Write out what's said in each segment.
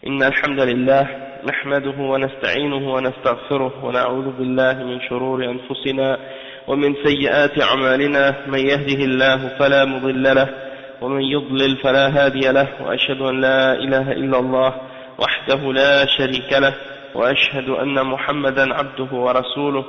إن الحمد لله نحمده ونستعينه ونستغفره ونعوذ بالله من شرور أنفسنا ومن سيئات أعمالنا من يهده الله فلا مضل له ومن يضلل فلا هادي له وأشهد أن لا إله إلا الله وحده لا شريك له وأشهد أن محمدا عبده ورسوله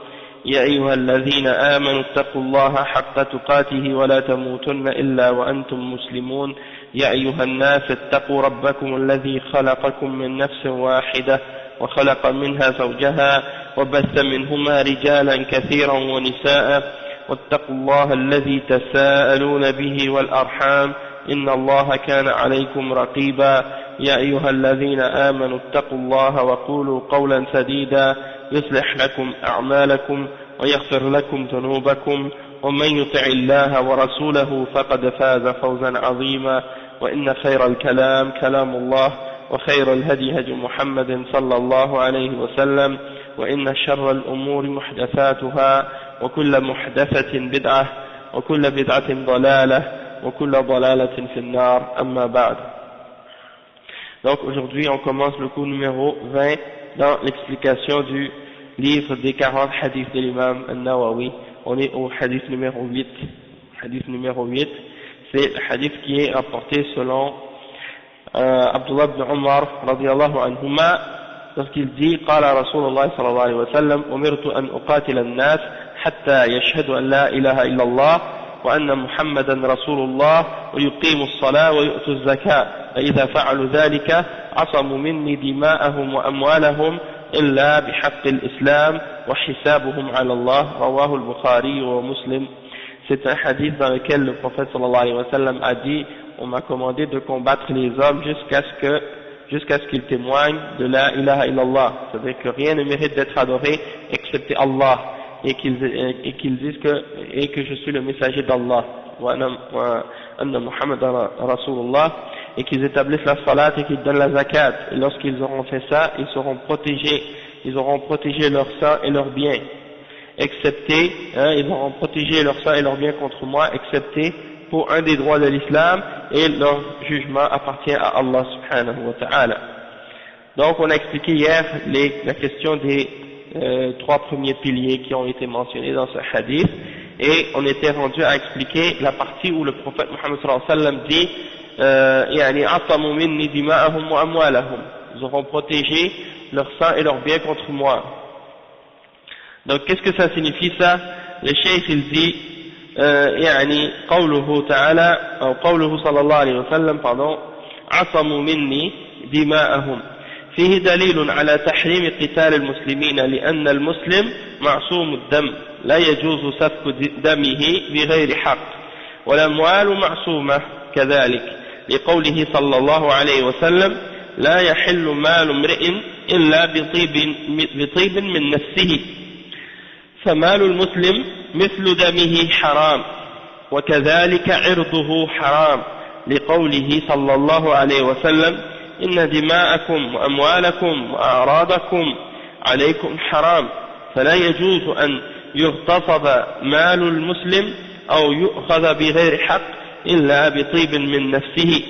يا أيها الذين آمنوا اتقوا الله حق تقاته ولا تموتن إلا وأنتم مسلمون يا أيها الناس اتقوا ربكم الذي خلقكم من نفس واحدة وخلق منها زوجها وبث منهما رجالا كثيرا ونساء واتقوا الله الذي تساءلون به والأرحام إن الله كان عليكم رقيبا يا أيها الذين آمنوا اتقوا الله وقولوا قولا سديدا يصلح لكم أعمالكم ويغفر لكم ذنوبكم ومن يطع الله ورسوله فقد فاز فوزا عظيما وإن خير الكلام كلام الله وخير الهدي هدي محمد صلى الله عليه وسلم وإن شر الأمور محدثاتها وكل محدثة بدعة وكل بدعة ضلالة وكل ضلالة في النار أما بعد. Donc aujourd'hui on commence le cours numéro 20 dans l'explication du livre des 40 hadiths de l'imam An-Nawawi. On est au hadith numéro 8. Hadith numéro 8, c'est le hadith qui est rapporté selon Abdullah ibn Umar radiyallahu anhuma, lorsqu'il dit قال رسول الله صلى الله عليه وسلم أمرت أن أقاتل الناس حتى يشهدوا أن لا إله إلا الله وأن محمدا رسول الله ويقيموا الصلاة ويؤتوا الزكاة فإذا فعلوا ذلك عصموا مني دماءهم وأموالهم إلا بحق الإسلام وحسابهم على الله رواه البخاري ومسلم. C'est un hadith dans lequel le prophète sallallahu alayhi wa sallam a dit: on m'a commandé de combattre les hommes jusqu'à ce qu'ils témoignent de la ilaha illallah, c'est-à-dire que rien ne mérite d'être adoré excepté Allah, et qu'ils disent que je suis le messager d'Allah, wa anna Muhammadan Rasulullah, et qu'ils établissent la salat et qu'ils donnent la zakat. Et lorsqu'ils auront fait ça, ils seront protégés, ils auront protégé leur sang et leurs biens, excepté, ils auront protégé leur sang et leurs biens contre moi, excepté pour un des droits de l'islam, et leur jugement appartient à Allah subhanahu wa ta'ala. Donc on a expliqué hier la question des trois premiers piliers qui ont été mentionnés dans ce hadith, et on était rendu à expliquer la partie où le prophète Muhammad sallallahu alayhi wa sallam dit يعني عصموا مني دماءهم وأموالهم, ils auront protégé leur sang et leurs biens contre moi. Donc qu'est-ce que ça signifie ça? Le cheikh il dit يعني قوله تعالى أو قوله صلى الله عليه وسلم pardon عصموا مني دماءهم فيه دليل على تحريم قتال المسلمين لأن المسلم معصوم الدم لا يجوز سفك دمه بغير حق والأموال معصومة كذلك لقوله صلى الله عليه وسلم لا يحل مال امرئ إلا بطيب من نفسه فمال المسلم مثل دمه حرام وكذلك عرضه حرام لقوله صلى الله عليه وسلم إن دماءكم وأموالكم وأعراضكم عليكم حرام فلا يجوز أن يغتصب مال المسلم أو يؤخذ بغير حق إلا بطيب من نفسه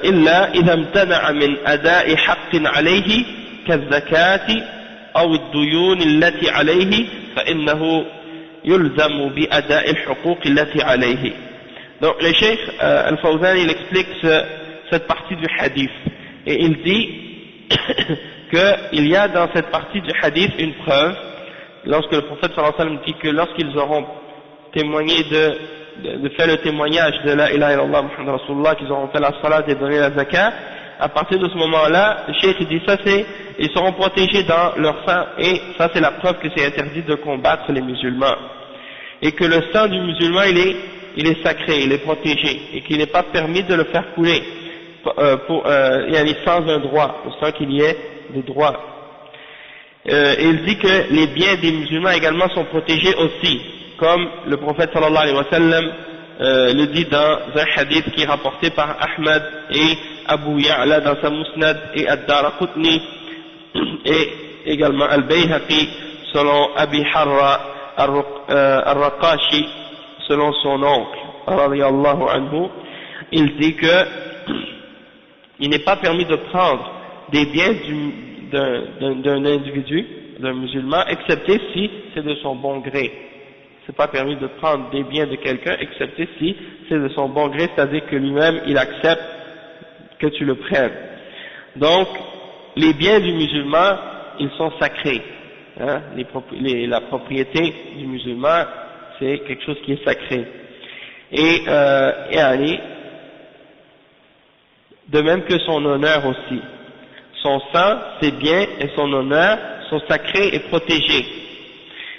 إلا إذا امتنع من أداء حق عليه كالزكاة أو الديون التي عليه فإنه يلزم بأداء الحقوق التي عليه. Donc le cheikh Al-Fawzan il explique cette partie du hadith et il dit qu'il y a dans cette partie du hadith une preuve lorsque le prophète sallallahu alayhi wa sallam dit que lorsqu'ils auront témoigné de faire le témoignage de la ilaha illallah Muhammad Rasulullah, qu'ils auront fait la salat et donné la zakat, à partir de ce moment-là, le cheikh dit ça ils seront protégés dans leur sang, et ça c'est la preuve que c'est interdit de combattre les musulmans, et que le sang du musulman il est sacré, il est protégé, et qu'il n'est pas permis de le faire couler sans un droit, sans qu'il y ait de droit. Et il dit que les biens des musulmans également sont protégés aussi, comme le prophète sallallahu alayhi wa sallam le dit dans un hadith qui est rapporté par Ahmad et Abu Ya'la dans sa Musnad et Ad-Daraqutni et également Al-Bayhaqi selon Abi Harra Al-Raqashi selon son oncle radiyallahu anhu. Il dit que il n'est pas permis de prendre des biens d'un individu, d'un musulman, excepté si c'est de son bon gré. C'est pas permis de prendre des biens de quelqu'un, excepté si c'est de son bon gré, c'est-à-dire que lui-même, il accepte que tu le prennes. Donc, les biens du musulman, ils sont sacrés. Hein? La propriété du musulman, c'est quelque chose qui est sacré. Et de même que son honneur aussi. Son sang, ses biens et son honneur sont sacrés et protégés.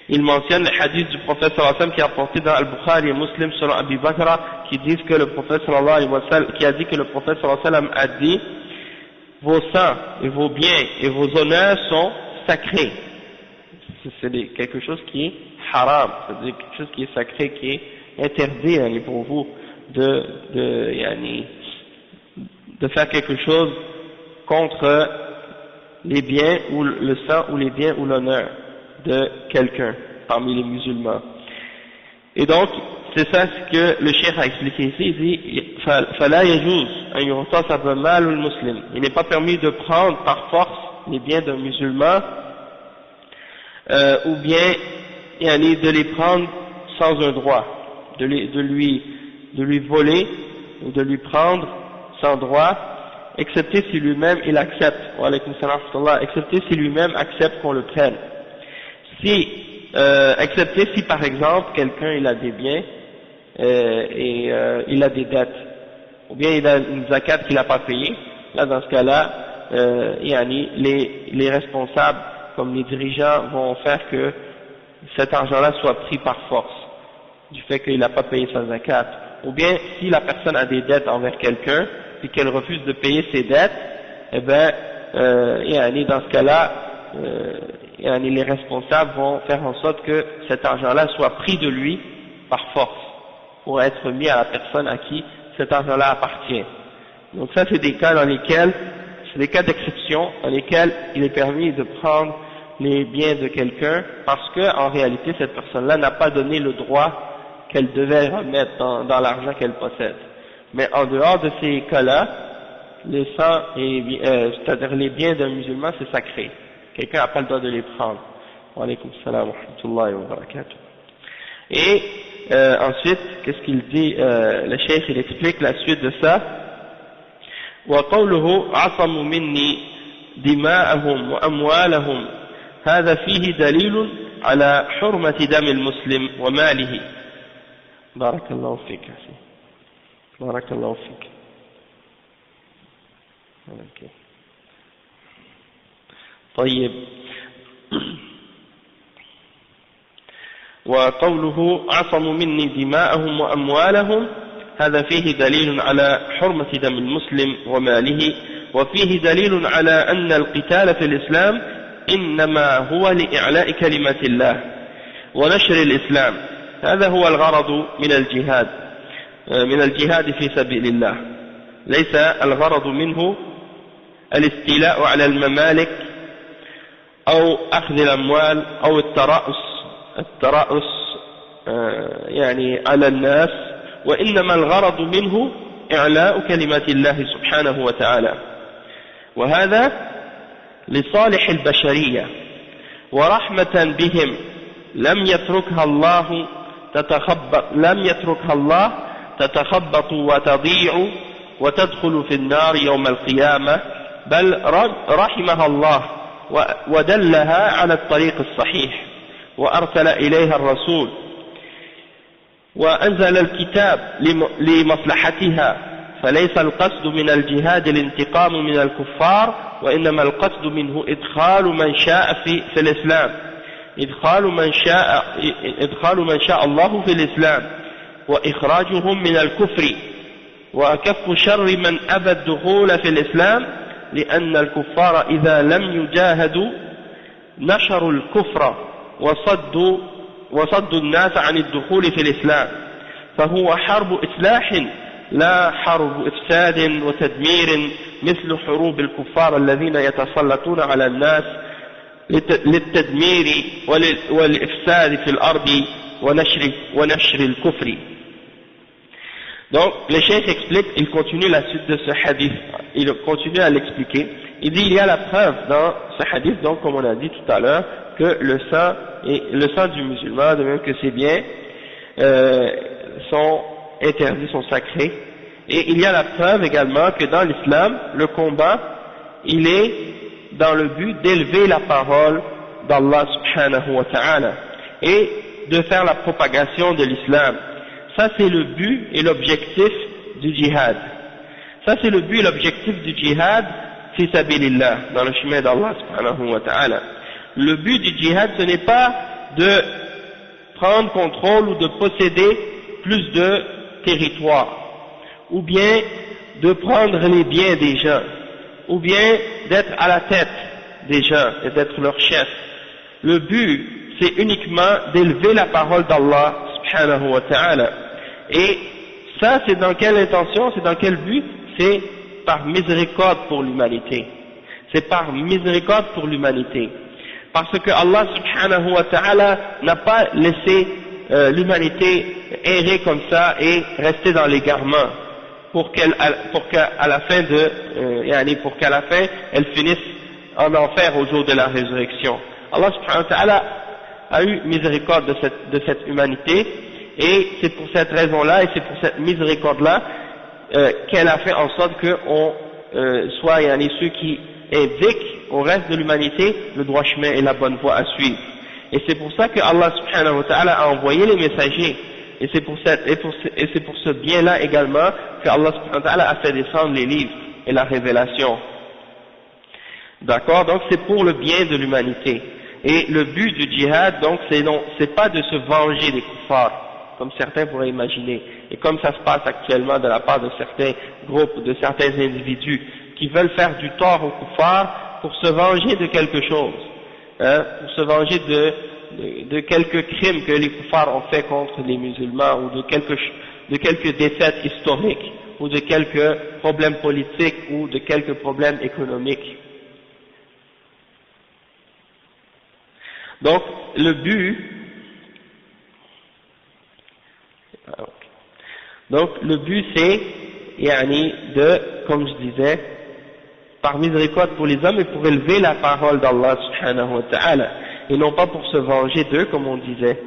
Il mentionne le hadith du prophète sallallahu alayhi wa sallam qui est rapporté dans Al-Bukhari et Muslim selon Abi Bakr, qui disent que le prophète sallallahu alayhi wa sallam, qui a dit que le prophète sallallahu alayhi wa sallam a dit, vos sangs et vos biens et vos honneurs sont sacrés. C'est quelque chose qui est haram, c'est-à-dire quelque chose qui est sacré, qui est interdit pour vous de faire quelque chose contre les biens ou le sang ou les biens ou l'honneur de quelqu'un parmi les musulmans. Et donc, c'est ça ce que le cheikh a expliqué ici. Il dit فَلَا يَجُوزُ أَنْ يُغْتَصَبَ مَالُ الْمُسْلِمِ. Il n'est pas permis de prendre par force les biens d'un musulman, ou bien de les prendre sans un droit, de lui voler ou de lui prendre sans droit, excepté si lui-même il accepte, excepté si lui-même accepte qu'on le prenne. Excepté si par exemple quelqu'un il a des biens il a des dettes, ou bien il a une zakat qu'il n'a pas payée, là dans ce cas-là, les responsables comme les dirigeants vont faire que cet argent-là soit pris par force, du fait qu'il n'a pas payé sa zakat. Ou bien si la personne a des dettes envers quelqu'un et qu'elle refuse de payer ses dettes, eh bien, dans ce cas-là, les responsables vont faire en sorte que cet argent-là soit pris de lui par force pour être mis à la personne à qui cet argent-là appartient. Donc ça, c'est des cas dans lesquels, c'est des cas d'exception dans lesquels il est permis de prendre les biens de quelqu'un parce que en réalité cette personne-là n'a pas donné le droit qu'elle devait remettre dans l'argent qu'elle possède. Mais en dehors de ces cas-là, les sangs c'est-à-dire les biens d'un musulman, c'est sacré. Quelqu'un n'a pas le droit de les prendre. Wa alaykum salam wa rahmatullahi wa barakatuh. Et ensuite, qu'est-ce qu'il dit le cheikh, il explique la suite de ça. وقوله عصموا مني دماءهم وأموالهم هذا فيه دليل على حرمة دم المسلم وماله. بارك الله فيك. بارك الله فيك. طيب. وقوله عصموا مني دماءهم وأموالهم هذا فيه دليل على حرمة دم المسلم وماله، وفيه دليل على أن القتال في الإسلام إنما هو لإعلاء كلمة الله ونشر الإسلام. هذا هو الغرض من الجهاد في سبيل الله، ليس الغرض منه الاستيلاء على الممالك أو أخذ الأموال أو الترأس على الناس، وإنما الغرض منه إعلاء كلمة الله سبحانه وتعالى، وهذا لصالح البشرية ورحمة بهم لم يتركها الله تتخبط وتضيع وتدخل في النار يوم القيامة، بل رحمها الله ودلها على الطريق الصحيح وأرسل إليها الرسول وأنزل الكتاب لمصلحتها، فليس القصد من الجهاد الانتقام من الكفار، وإنما القصد منه إدخال من شاء في الإسلام، إدخال من شاء الله في الإسلام وإخراجهم من الكفر وكف شر من أبى الدخول في الإسلام، لأن الكفار إذا لم يجاهدوا نشروا الكفر وصدوا الناس عن الدخول في الإسلام، فهو حرب إصلاح لا حرب إفساد وتدمير مثل حروب الكفار الذين يتسلطون على الناس للتدمير والإفساد في الأرض ونشر الكفر. Donc, le cheikh explique, il continue la suite de ce hadith, il continue à l'expliquer. Il dit, il y a la preuve dans ce hadith, donc comme on a dit tout à l'heure, que le sang du musulman, de même que ses biens, sont interdits, sont sacrés. Et il y a la preuve également que dans l'islam, le combat, il est dans le but d'élever la parole d'Allah subhanahu wa ta'ala et de faire la propagation de l'islam. Ça c'est le but et l'objectif du djihad. Ça c'est le but et l'objectif du djihad fi sabilillah, dans le chemin d'Allah subhanahu wa ta'ala. Le but du djihad, ce n'est pas de prendre contrôle ou de posséder plus de territoire, ou bien de prendre les biens des gens, ou bien d'être à la tête des gens et d'être leur chef. Le but, c'est uniquement d'élever la parole d'Allah subhanahu wa ta'ala. Et ça, c'est dans quelle intention, c'est dans quel but? C'est par miséricorde pour l'humanité. C'est par miséricorde pour l'humanité. Parce que Allah subhanahu wa ta'ala n'a pas laissé l'humanité errer comme ça et rester dans l'égarement pour qu'à la fin elle finisse en enfer au jour de la résurrection. Allah subhanahu wa ta'ala a eu miséricorde de cette humanité, et c'est pour cette raison-là et c'est pour cette miséricorde-là qu'elle a fait en sorte qu'on soit ceux qui indiquent au reste de l'humanité le droit chemin et la bonne voie à suivre. Et c'est pour ça que Allah subhanahu wa ta'ala a envoyé les messagers, et c'est pour ce bien-là également que Allah subhanahu wa ta'ala a fait descendre les livres et la révélation. D'accord? Donc c'est pour le bien de l'humanité. Et le but du djihad, donc, c'est pas de se venger des kuffars, comme certains pourraient imaginer, et comme ça se passe actuellement de la part de certains groupes, de certains individus, qui veulent faire du tort aux kuffars pour se venger de quelque chose, pour se venger de quelques crimes que les kuffars ont fait contre les musulmans, ou de quelques défaites historiques, ou de quelques problèmes politiques, ou de quelques problèmes économiques. Donc, le but c'est, comme je disais, par miséricorde pour les hommes et pour élever la parole d'Allah subhanahu wa ta'ala, et non pas pour se venger d'eux, comme on disait.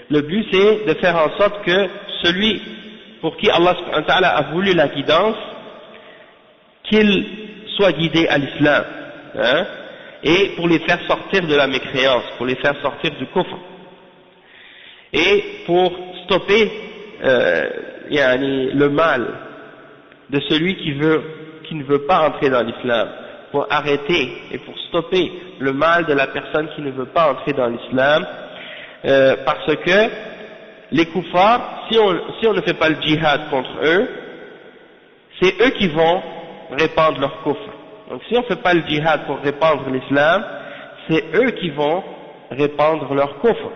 Le but c'est de faire en sorte que celui pour qui Allah subhanahu wa ta'ala a voulu la guidance, qu'il soit guidé à l'islam, et pour les faire sortir de la mécréance, pour les faire sortir du kufr, et pour stopper le mal de celui qui ne veut pas entrer dans l'islam, pour arrêter et pour stopper le mal de la personne qui ne veut pas entrer dans l'islam, parce que les kuffars, si on ne fait pas le djihad contre eux, c'est eux qui vont répandre leur kufr. Donc si on ne fait pas le djihad pour répandre l'islam, c'est eux qui vont répandre leur kufr,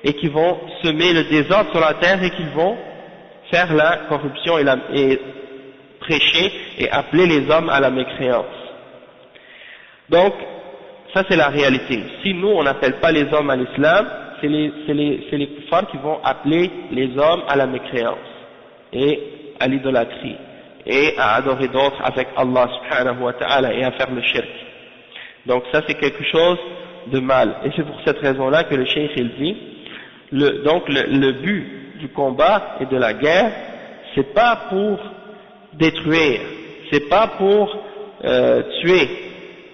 et qui vont semer le désordre sur la terre, et qui vont faire la corruption et prêcher et appeler les hommes à la mécréance. Donc ça c'est la réalité. Si nous on n'appelle pas les hommes à l'islam, c'est les kuffars qui vont appeler les hommes à la mécréance et à l'idolâtrie et à adorer d'autres avec Allah subhanahu wa ta'ala et à faire le shirk. Donc ça c'est quelque chose de mal, et c'est pour cette raison-là que le cheikh il dit, le but du combat et de la guerre, c'est pas pour détruire, c'est pas pour tuer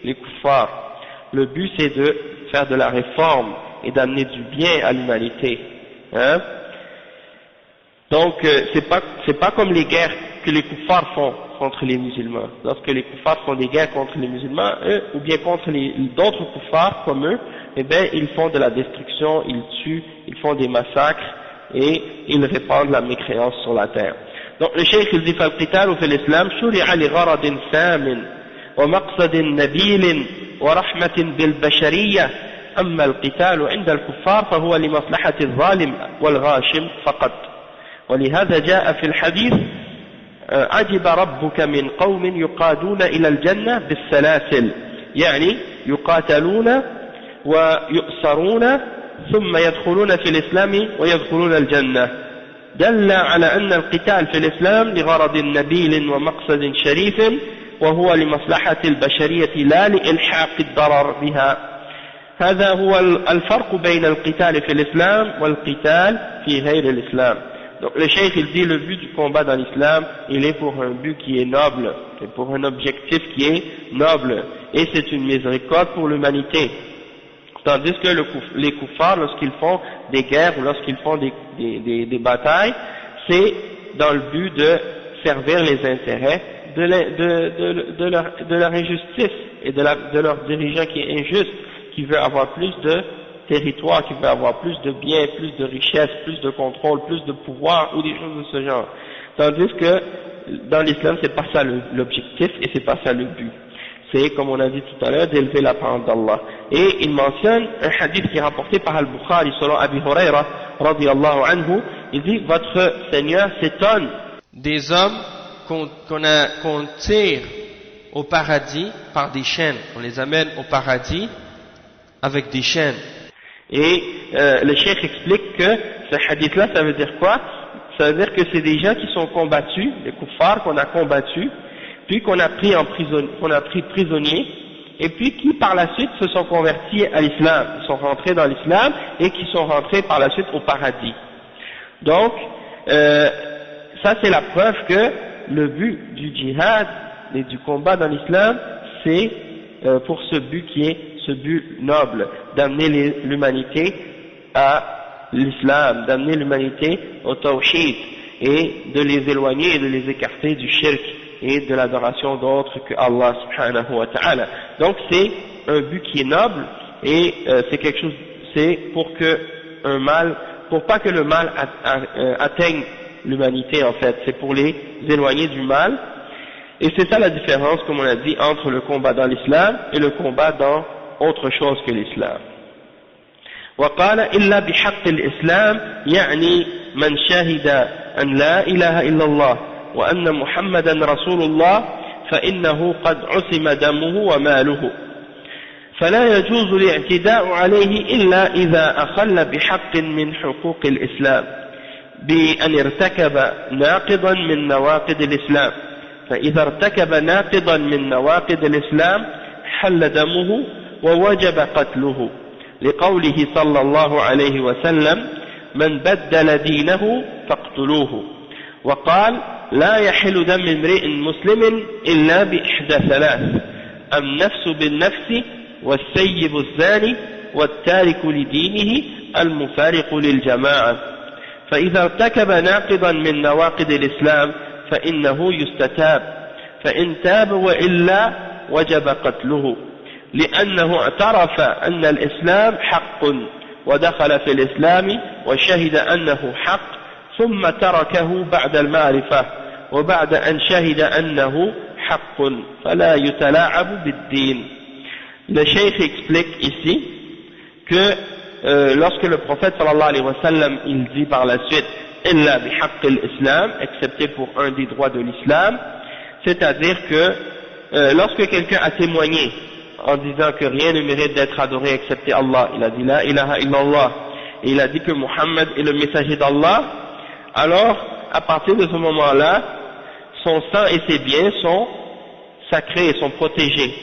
les kuffars. Le but c'est de faire de la réforme et d'amener du bien à l'humanité. Donc c'est pas comme les guerres que les kuffars font contre les musulmans. Lorsque les kuffars font des guerres contre les musulmans, eux, ou bien contre d'autres kuffars comme eux, eh bien ils font de la destruction, ils tuent, ils font des massacres et ils répandent la mécréance sur la terre. Donc le cheikh il dit فالقتال في الإسلام شرع لغرض سام ومقصد نبيل ورحمة بالبشرية، أما القتال عند الكفار فهو لمصلحة الظالم والغاشم فقط. ولهذا جاء في الحديث عجب ربك من قوم يقادون إلى الجنة بالسلاسل، يعني يقاتلون ويؤسرون ثم يدخلون في الإسلام ويدخلون الجنة. دل على أن القتال في الإسلام لغرض نبيل ومقصد شريف وهو لمصلحة البشرية لا لإلحاق الضرر بها. هذا هو الفرق بين القتال في الإسلام والقتال في غير الإسلام. Donc le cheikh il dit le but du combat dans l'islam il est pour un but qui est noble, et pour un objectif qui est noble, et c'est une miséricorde pour l'humanité. Tandis que les kuffars, lorsqu'ils font des guerres ou lorsqu'ils font des batailles, c'est dans le but de servir les intérêts de leur injustice et de leur dirigeant qui est injuste, qui veut avoir plus de territoire, qui veut avoir plus de biens, plus de richesses, plus de contrôle, plus de pouvoir ou des choses de ce genre. Tandis que dans l'islam, c'est pas ça l'objectif et c'est pas ça le but. C'est, comme on a dit tout à l'heure, d'élever la parole d'Allah. Et il mentionne un hadith qui est rapporté par Al-Bukhari selon Abi Huraira, radiyallahu anhu, il dit, votre Seigneur s'étonne des hommes qu'on tire au paradis par des chaînes. On les amène au paradis avec des chaînes. Et le cheikh explique que ce hadith-là, ça veut dire quoi? Ça veut dire que c'est des gens qui sont combattus, les kuffars qu'on a combattus, puis qu'on a pris prisonniers, et puis qui par la suite se sont convertis à l'islam, ils sont rentrés dans l'islam et qui sont rentrés par la suite au paradis. Donc, ça c'est la preuve que le but du djihad et du combat dans l'islam, c'est pour ce but qui est ce but noble, d'amener l'humanité à l'islam, d'amener l'humanité au tawhid, et de les éloigner et de les écarter du shirk et de l'adoration d'autres que Allah subhanahu wa ta'ala. Donc c'est un but qui est noble, et c'est quelque chose, c'est pour pas que le mal atteigne l'humanité en fait, c'est pour les éloigner du mal, et c'est ça la différence, comme on a dit, entre le combat dans l'islam et le combat dans autre chose que l'islam. وقال إلا بحق الإسلام يعني من شهد أن لا إله إلا الله وأن محمدا رسول الله فإنه قد عصم دمه وماله فلا يجوز الاعتداء عليه إلا إذا أخل بحق من حقوق الإسلام بأن ارتكب ناقضا من نواقض الإسلام فإذا ارتكب ناقضا من نواقض الإسلام حل دمه ووجب قتله لقوله صلى الله عليه وسلم من بدل دينه فاقتلوه وقال لا يحل دم امرئ مسلم إلا بإحدى ثلاث النفس بالنفس والسيب الزاني والتارك لدينه المفارق للجماعة فإذا ارتكب ناقضا من نواقض الإسلام فإنه يستتاب فإن تاب وإلا وجب قتله لأنه اعترف أن الإسلام حق ودخل في الإسلام وشهد أنه حق ثم تركه بعد المعرفة وبعد أن شهد أنه حق فلا يتلاعب بالدين. Le cheikh explique ici que lorsque le prophète sallallahu alayhi wa sallam il dit par la suite illa bihaqq al-islam, excepté pour un des droits de l'islam, c'est-à-dire que lorsque quelqu'un a témoigné en disant que rien ne mérite d'être adoré excepté Allah, il a dit la ilaha illallah, et il a dit que Muhammad est le messager d'Allah, alors à partir de ce moment-là, son sang et ses biens sont sacrés et sont protégés,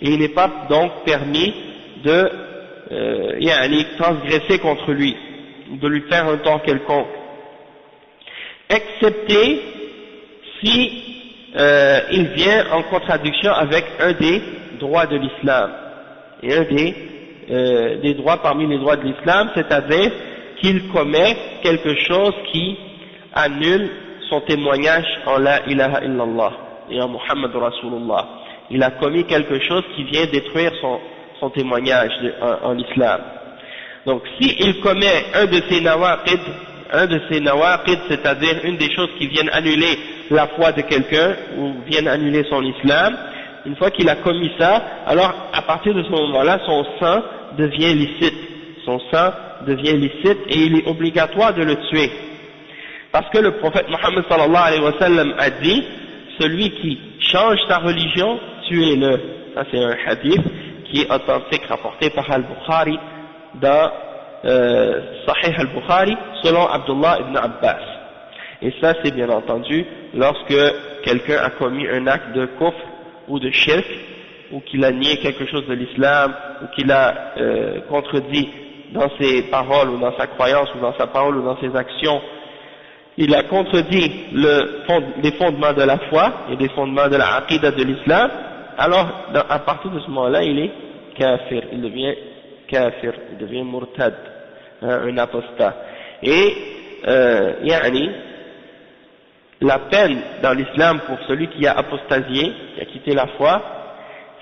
et il n'est pas donc permis de transgresser contre lui, de lui faire un tort quelconque, excepté si il vient en contradiction avec un des droits de l'islam, et un des droits parmi les droits de l'islam, c'est-à-dire qu'il commet quelque chose qui annule son témoignage en la ilaha illallah et en Muhammad Rasulullah. Il a commis quelque chose qui vient détruire son témoignage en islam. Donc si il commet un de ces nawaqid, c'est-à-dire une des choses qui viennent annuler la foi de quelqu'un ou viennent annuler son islam, une fois qu'il a commis ça, alors à partir de ce moment-là, son sang devient licite. Son sang devient licite et il est obligatoire de le tuer. Parce que le prophète Mohammed sallallahu alayhi wa sallam a dit, celui qui change sa religion, tuez-le. Ça c'est un hadith qui est authentique, rapporté par Al-Bukhari dans Sahih Al-Bukhari, selon Abdullah ibn Abbas, Et ça, c'est bien entendu lorsque quelqu'un a commis un acte de kufr ou de shirk, ou qu'il a nié quelque chose de l'islam, ou qu'il a contredit dans ses paroles ou dans sa croyance ou dans sa parole ou dans ses actions, il a contredit les fondements de la foi et des fondements de la aqidah de l'islam, alors à partir de ce moment-là, il est kafir, il devient kafir, il devient murtad, un apostat. Et la peine dans l'islam pour celui qui a apostasié, qui a quitté la foi,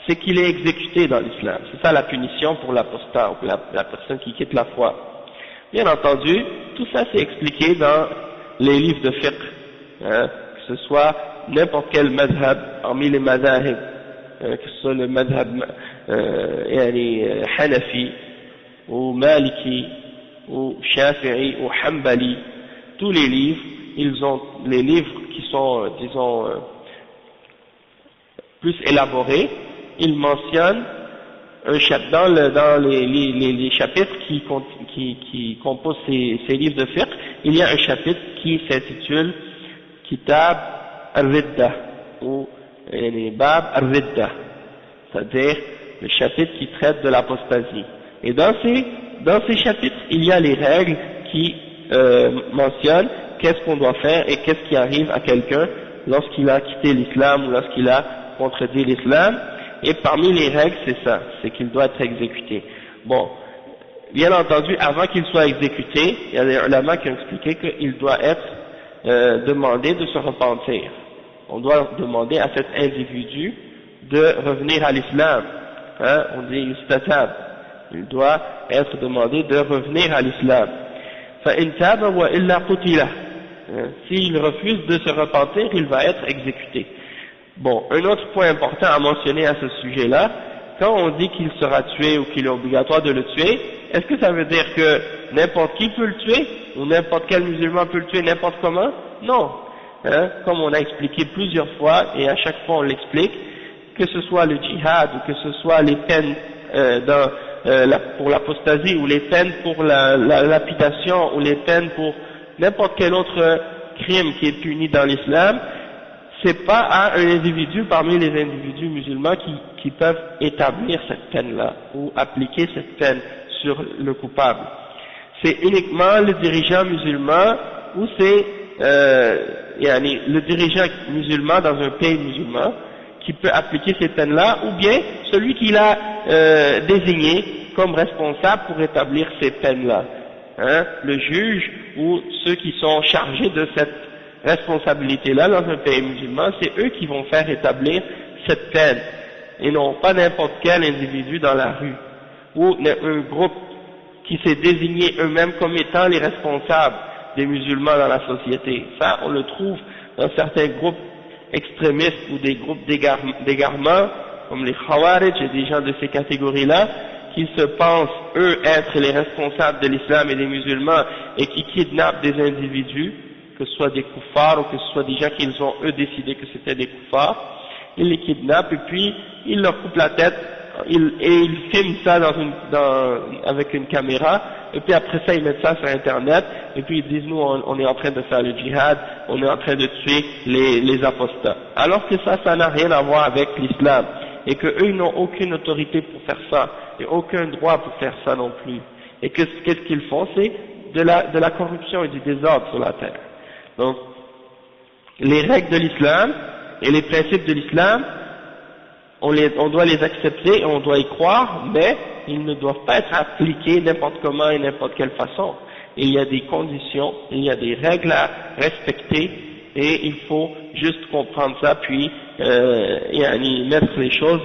c'est qu'il est exécuté dans l'islam. C'est ça la punition pour l'apostat, ou pour la personne qui quitte la foi. Bien entendu, tout ça c'est expliqué dans les livres de fiqh, que ce soit n'importe quel madhab parmi les madhahib, que ce soit le madhab Hanafi, ou Maliki, ou Shafi'i, ou Hanbali, tous les livres, ils ont les livres qui sont, disons, plus élaborés, ils mentionnent un chapitre, dans les chapitres qui composent ces livres de fiqh, il y a un chapitre qui s'intitule Kitab al-Ridda, ou Bab al-Ridda, c'est-à-dire le chapitre qui traite de l'apostasie. Et dans ces chapitres, il y a les règles qui mentionnent qu'est-ce qu'on doit faire et qu'est-ce qui arrive à quelqu'un lorsqu'il a quitté l'islam ou lorsqu'il a contredit l'islam. Et parmi les règles, c'est ça, c'est qu'il doit être exécuté. Bon, bien entendu, avant qu'il soit exécuté, il y a des ulama qui ont expliqué qu'il doit être demandé de se repentir. On doit demander à cet individu de revenir à l'islam. On dit yustatab. Il doit être demandé de revenir à l'islam. فَإِنْ تَابَ وَإِلَّا قُتِلَ. S'il refuse de se repentir, il va être exécuté. Bon, un autre point important à mentionner à ce sujet-là, quand on dit qu'il sera tué ou qu'il est obligatoire de le tuer, est-ce que ça veut dire que n'importe qui peut le tuer, ou n'importe quel musulman peut le tuer n'importe comment? Non. Comme on a expliqué plusieurs fois, et à chaque fois on l'explique, que ce soit le djihad, ou que ce soit les peines pour l'apostasie, ou les peines pour la lapidation, ou les peines pour n'importe quel autre crime qui est puni dans l'islam, c'est pas à un individu parmi les individus musulmans qui peuvent établir cette peine-là, ou appliquer cette peine sur le coupable. C'est uniquement le dirigeant musulman, ou c'est le dirigeant musulman dans un pays musulman qui peut appliquer ces peines-là, ou bien celui qui l'a désigné comme responsable pour établir ces peines-là. Le juge ou ceux qui sont chargés de cette responsabilité-là dans un pays musulman, c'est eux qui vont faire établir cette peine, et non pas n'importe quel individu dans la rue, ou un groupe qui s'est désigné eux-mêmes comme étant les responsables des musulmans dans la société. Ça, on le trouve dans certains groupes extrémistes ou des groupes d'égarement, comme les Khawarij et des gens de ces catégories-là, qui se pensent, eux, être les responsables de l'islam et des musulmans, et qui kidnappent des individus, que ce soit des koufars ou que ce soit des gens qu'ils ont eux décidé que c'était des koufars, ils les kidnappent et puis ils leur coupent la tête et ils filment ça avec une caméra, et puis après ça ils mettent ça sur internet et puis ils disent nous on est en train de faire le djihad, on est en train de tuer les apostats, alors que ça n'a rien à voir avec l'islam, et que eux ils n'ont aucune autorité pour faire ça et aucun droit pour faire ça non plus, et que qu'est-ce qu'ils font, c'est de la corruption et du désordre sur la terre. Donc, les règles de l'islam et les principes de l'islam, on doit les accepter et on doit y croire, mais ils ne doivent pas être appliqués n'importe comment et n'importe quelle façon. Il y a des conditions, il y a des règles à respecter, et il faut juste comprendre ça, puis mettre les choses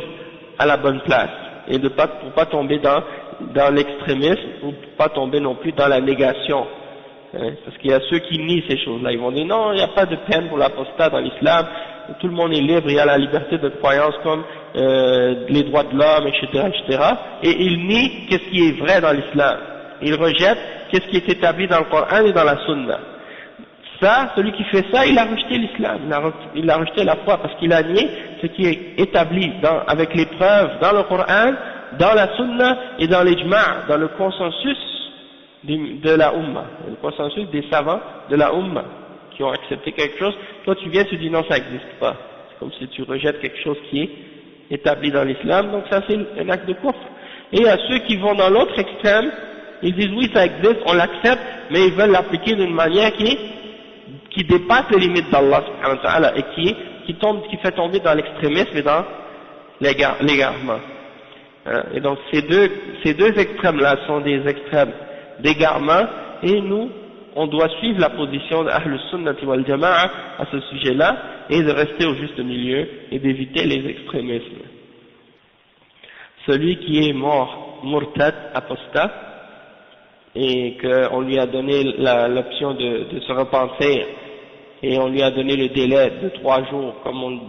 à la bonne place, et pour pas tomber dans l'extrémisme, ou pour pas tomber non plus dans la négation. Parce qu'il y a ceux qui nient ces choses-là, ils vont dire non, il n'y a pas de peine pour l'apostat dans l'islam, tout le monde est libre, il y a la liberté de croyance comme les droits de l'homme, etc., etc. Et ils nient qu'est-ce qui est vrai dans l'islam, ils rejettent qu'est-ce qui est établi dans le Coran et dans la Sunna. Ça, celui qui fait ça, il a rejeté l'islam, il a rejeté la foi, parce qu'il a nié ce qui est établi avec les preuves dans le Coran, dans la Sunna et dans l'ijma', dans le consensus de la Ummah, le consensus des savants de la Ummah, qui ont accepté quelque chose, toi tu viens, tu dis non, ça n'existe pas. C'est comme si tu rejettes quelque chose qui est établi dans l'islam, donc ça c'est un acte de kufr. Et il y a ceux qui vont dans l'autre extrême, ils disent oui ça existe, on l'accepte, mais ils veulent l'appliquer d'une manière qui dépasse les limites d'Allah subhanahu wa ta'ala et qui fait tomber dans l'extrémisme et dans l'égarement. Et donc ces deux extrêmes-là sont des extrêmes d'égarement, et nous, on doit suivre la position d'Ahl Sunnati wal Jama'a à ce sujet-là, et de rester au juste milieu, et d'éviter les extrémismes. Celui qui est mort, murtad, apostat, et qu'on lui a donné l'option de se repentir, et on lui a donné le délai de 3 jours,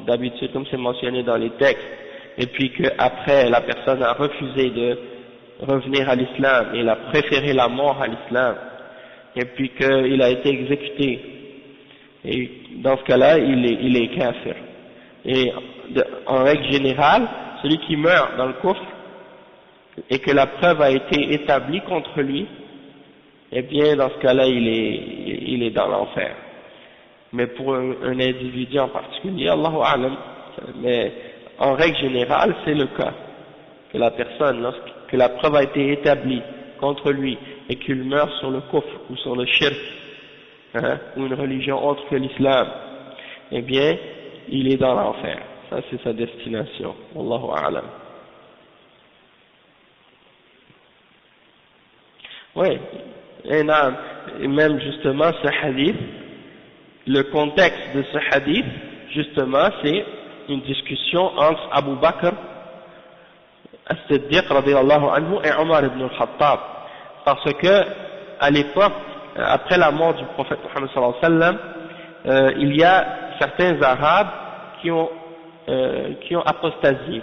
d'habitude, comme c'est mentionné dans les textes, et puis qu'après la personne a refusé de revenir à l'islam, et il a préféré la mort à l'islam, et puis qu'il a été exécuté, et dans ce cas-là, il est kafir. Et en règle générale, celui qui meurt dans le kufr, et que la preuve a été établie contre lui, eh bien dans ce cas-là, il est dans l'enfer. Mais pour un individu en particulier, Allahu A'lam, mais en règle générale, c'est le cas, que la personne, lorsque la preuve a été établie contre lui, et qu'il meurt sur le kufr, ou sur le shirk, ou une religion autre que l'islam, eh bien, il est dans l'enfer. Ça, c'est sa destination. Wallahu a'lam. Oui, et même justement ce hadith, le contexte de ce hadith, justement, c'est une discussion entre Abu Bakr as-Siddiq radiyallahu anhu et Omar ibn al-Khattab, parce que à l'époque, après la mort du prophète Muhammad sallallahu alayhi wa sallam, il y a certains Arabes qui ont apostasié,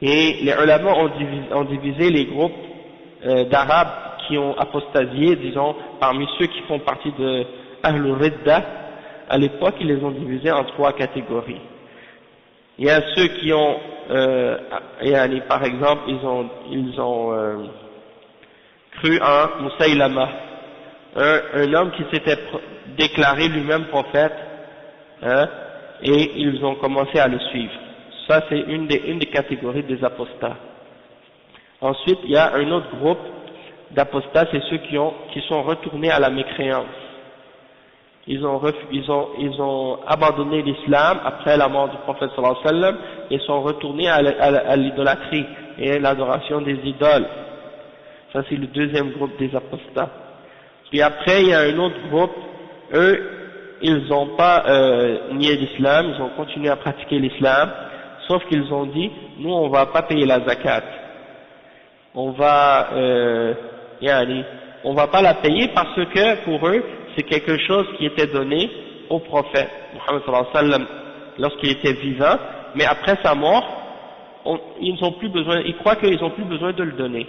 et les ulama ont divisé les groupes d'Arabes qui ont apostasié, disons, parmi ceux qui font partie de Ahlul Ridda. À l'époque, ils les ont divisés en 3 catégories. Il y a ceux qui ont, par exemple, ils ont cru en Musaylama, un homme qui s'était déclaré lui-même prophète, et ils ont commencé à le suivre. Ça, c'est une des catégories des apostats. Ensuite, il y a un autre groupe d'apostats, c'est ceux qui sont retournés à la mécréance. Ils ont abandonné l'islam après la mort du prophète sallallahu alayhi wa sallam et sont retournés à l'idolâtrie et à l'adoration des idoles. Ça, c'est le deuxième groupe des apostats. Puis après, il y a un autre groupe, eux, ils n'ont pas nié l'islam, ils ont continué à pratiquer l'islam, sauf qu'ils ont dit, nous on va pas payer la zakat. On va pas la payer parce que pour eux, c'est quelque chose qui était donné au prophète Muhammad sallallahu alayhi wa sallam lorsqu'il était vivant, mais après sa mort, ils croient qu'ils n'ont plus besoin de le donner.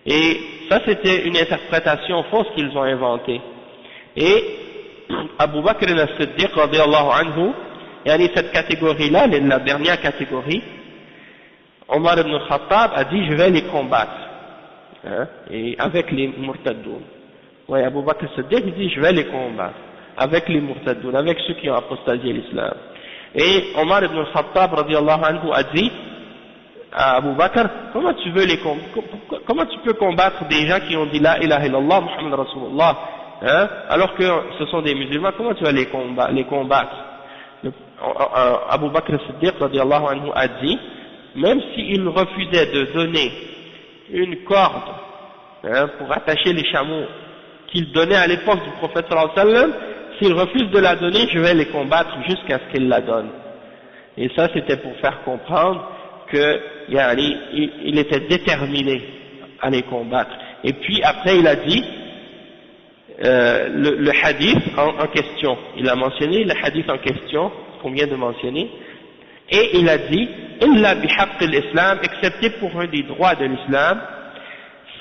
Et ça, c'était une interprétation fausse qu'ils ont inventée. Et Abu Bakr as-Siddiq radiyallahu anhu, cette catégorie-là, la dernière catégorie, Omar ibn Khattab a dit je vais les combattre, et avec les murtadoun. Oui, Abu Bakr as-Siddiq dit je vais les combattre avec les murtadoun, avec ceux qui ont apostasié l'islam. Et Omar ibn Khattab radiyallahu anhu a dit à Abu Bakr, comment tu peux combattre des gens qui ont dit la ilaha illallah Muhammad Rasulullah, alors que ce sont des musulmans, comment tu vas les combattre? Abu Bakr as-Siddiq radiyallahu anhu a dit, même s'il refusait de donner une corde pour attacher les chameaux qu'il donnait à l'époque du prophète sallallahu alayhi wa sallam, s'il refuse de la donner, je vais les combattre jusqu'à ce qu'il la donne. Et ça, c'était pour faire comprendre qu'il était déterminé à les combattre. Et puis après, il a dit le hadith en question. Il a mentionné le hadith en question qu'on vient de mentionner, et il a dit illa bihaqq al-islam, excepté pour un des droits de l'islam.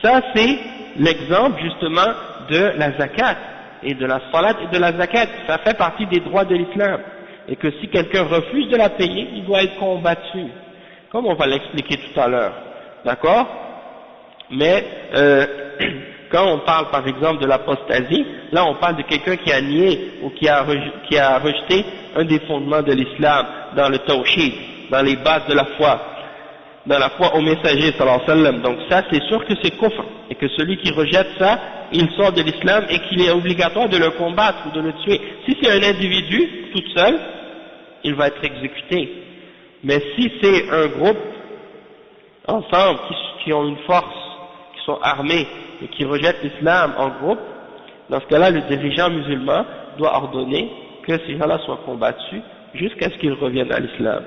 Ça, c'est l'exemple justement de la zakat et de la salat et de la zakat. Ça fait partie des droits de l'islam, et que si quelqu'un refuse de la payer, il doit être combattu, comme on va l'expliquer tout à l'heure, d'accord? Mais quand on parle par exemple de l'apostasie, là on parle de quelqu'un qui a nié ou qui a rejeté un des fondements de l'islam dans le tawhid, dans les bases de la foi, dans la foi au messager sallallahu alayhi wa sallam. Donc ça c'est sûr que c'est kufr, et que celui qui rejette ça, il sort de l'islam et qu'il est obligatoire de le combattre ou de le tuer. Si c'est un individu tout seul, il va être exécuté. Mais si c'est un groupe ensemble qui ont une force, qui sont armés et qui rejettent l'islam en groupe, dans ce cas-là, le dirigeant musulman doit ordonner que ces gens-là soient combattus jusqu'à ce qu'ils reviennent à l'islam.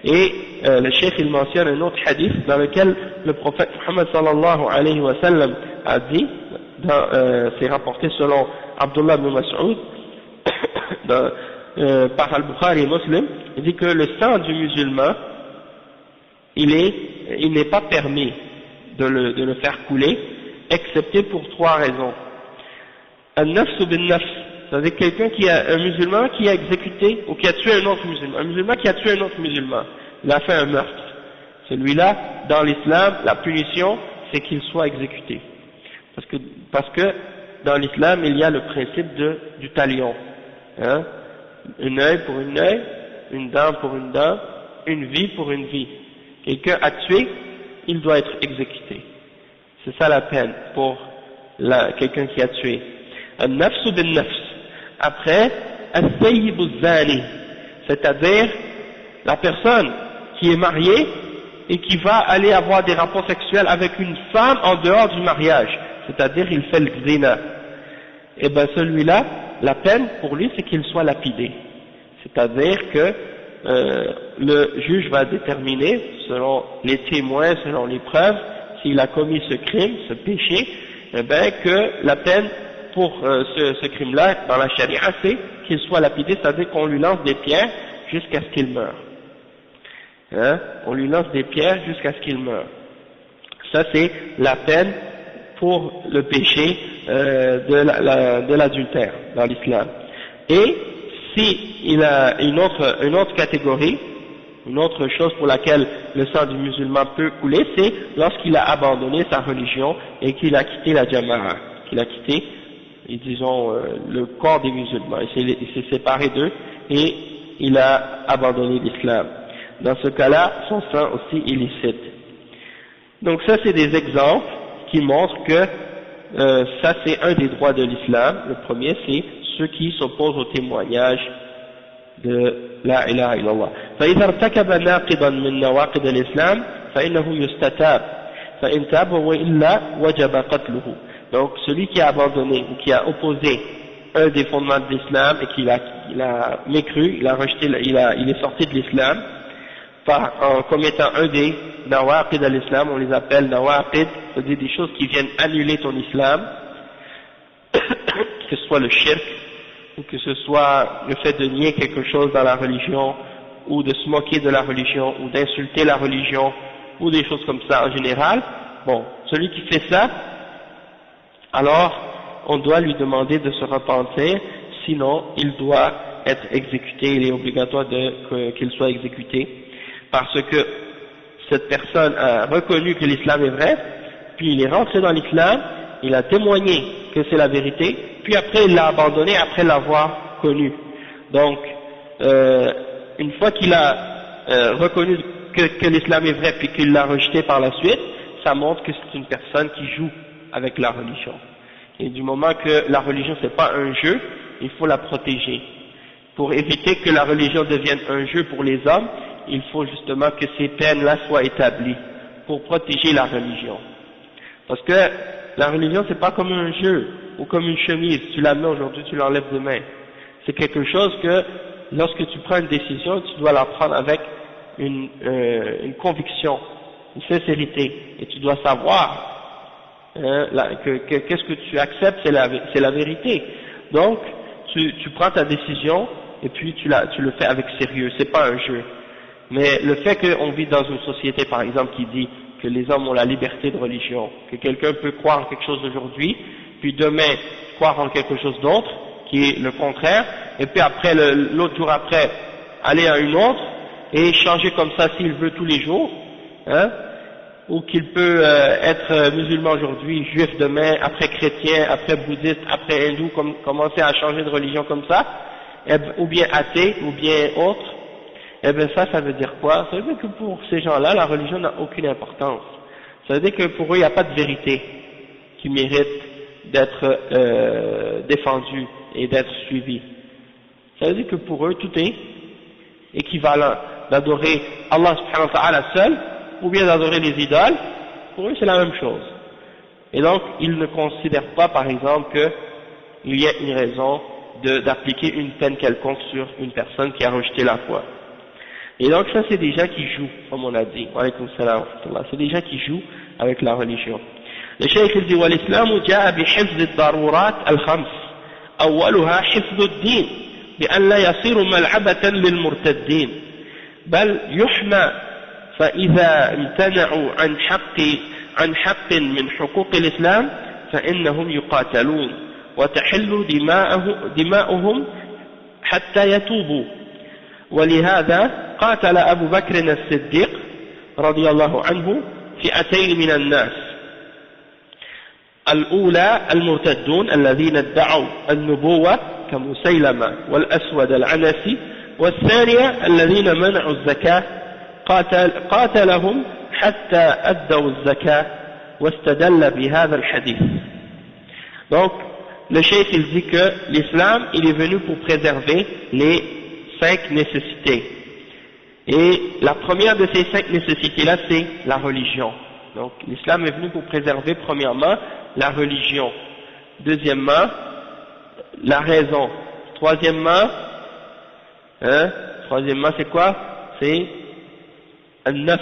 Et le cheikh il mentionne un autre hadith dans lequel le prophète Muhammad sallallahu alayhi wa sallam a dit, c'est rapporté selon Abdullah ibn Mas'ud par Al-Bukhari et Muslim, il dit que le sang du musulman il n'est pas permis de le faire couler, excepté pour trois raisons. An-nafs bin-nafs, c'est-à-dire quelqu'un un musulman qui a exécuté ou qui a tué un autre musulman, un musulman qui a tué un autre musulman, il a fait un meurtre. Celui-là, dans l'islam, la punition, c'est qu'il soit exécuté. Parce que dans l'islam, il y a le principe du talion. Hein? Un œil pour un œil, une dent pour une dent, une vie pour une vie. Quelqu'un a tué, il doit être exécuté. C'est ça la peine pour quelqu'un qui a tué. An-nafs bin-nafs. Après, as-sayyib az-zani, c'est-à-dire la personne qui est mariée et qui va aller avoir des rapports sexuels avec une femme en dehors du mariage, c'est-à-dire il fait le zina. Et bien celui-là, la peine pour lui c'est qu'il soit lapidé. C'est-à-dire que le juge va déterminer, selon les témoins, selon les preuves, s'il a commis ce crime, ce péché, eh bien que la peine pour ce crime-là, dans la charia, c'est qu'il soit lapidé, c'est-à-dire qu'on lui lance des pierres jusqu'à ce qu'il meure. Hein? On lui lance des pierres jusqu'à ce qu'il meure. Ça c'est la peine pour le péché de l'adultère dans l'islam. Et si il a une autre catégorie, une autre chose pour laquelle le sang du musulman peut couler, c'est lorsqu'il a abandonné sa religion et qu'il a quitté la jama'a, qu'il a quitté, disons, le corps des musulmans, il s'est séparé d'eux et il a abandonné l'islam. Dans ce cas-là, son sang aussi illicite. Donc ça c'est des exemples qui montrent que ça c'est un des droits de l'islam. Le premier c'est ceux qui s'opposent au témoignage de la ilaha illallah. فإذا ارتكب ناقضا من نواقض الإسلام فإنه يستتاب فإن تاب وإلا وجب قتله. Donc celui qui a abandonné ou qui a opposé un des fondements de l'islam et qu'il a mécru, il a rejeté, il est sorti de l'islam en commettant un des nawaqid à l'islam, on les appelle nawaqid, c'est-à-dire des choses qui viennent annuler ton islam, que ce soit le shirk, ou que ce soit le fait de nier quelque chose dans la religion, ou de se moquer de la religion, ou d'insulter la religion, ou des choses comme ça en général. Bon, celui qui fait ça, alors on doit lui demander de se repentir, sinon il doit être exécuté, il est obligatoire qu'il soit exécuté, parce que cette personne a reconnu que l'islam est vrai, puis il est rentré dans l'islam, il a témoigné que c'est la vérité, puis après il l'a abandonné après l'avoir connu. Donc, une fois qu'il a reconnu que l'islam est vrai, puis qu'il l'a rejeté par la suite, ça montre que c'est une personne qui joue avec la religion. Et du moment que la religion c'est pas un jeu, il faut la protéger. Pour éviter que la religion devienne un jeu pour les hommes, il faut justement que ces peines-là soient établies pour protéger la religion. Parce que la religion c'est pas comme un jeu ou comme une chemise, tu la mets aujourd'hui, tu l'enlèves demain. C'est quelque chose que lorsque tu prends une décision, tu dois la prendre avec une conviction, une sincérité, et tu dois savoir qu'est-ce que tu acceptes, c'est la vérité. Donc tu prends ta décision et puis tu le fais avec sérieux, c'est pas un jeu. Mais le fait qu'on vit dans une société par exemple qui dit que les hommes ont la liberté de religion, que quelqu'un peut croire en quelque chose aujourd'hui, puis demain croire en quelque chose d'autre, qui est le contraire, et puis après l'autre jour après aller à une autre, et changer comme ça s'il veut tous les jours, hein, ou qu'il peut être musulman aujourd'hui, juif demain, après chrétien, après bouddhiste, après hindou, commencer à changer de religion comme ça, ou bien athée, ou bien autre, eh bien ça veut dire quoi? Ça veut dire que pour ces gens-là, la religion n'a aucune importance. Ça veut dire que pour eux, il n'y a pas de vérité qui mérite d'être défendue et d'être suivie. Ça veut dire que pour eux, tout est équivalent. D'adorer Allah subhanahu wa ta'ala seul, ou bien d'adorer les idoles, pour eux c'est la même chose. Et donc, ils ne considèrent pas, par exemple, qu'il y a une raison d'appliquer une peine quelconque sur une personne qui a rejeté la foi. Et donc ça c'est des gens qui jouent, comme on a dit. Wa alaykoum salam wa rahmatullah. C'est des gens qui jouent avec la religion. Le cheikh il dit والإسلام جاء بحفظ الضرورات الخمس أولها حفظ الدين بأن لا يصير ملعبة للمرتدين بل يحمى فإذا امتنعوا عن حق من حقوق الإسلام فإنهم يقاتلون وتحل دماؤهم حتى يتوبوا ولهذا قاتل أبو بكر الصديق رضي الله عنه فئتين من الناس الأولى المرتدون الذين ادعوا النبوة كمسيلمة والأسود العنسي والثانية الذين منعوا الزكاة قاتلهم حتى أدوا الزكاة واستدل بهذا الحديث. Donc le cheikh il dit que l'islam il est venu pour préserver les 5 nécessités. Et la première de ces 5 nécessités-là, c'est la religion. Donc, l'islam est venu pour préserver, premièrement, la religion. Deuxièmement, la raison. Troisièmement, c'est quoi? C'est al-nafs.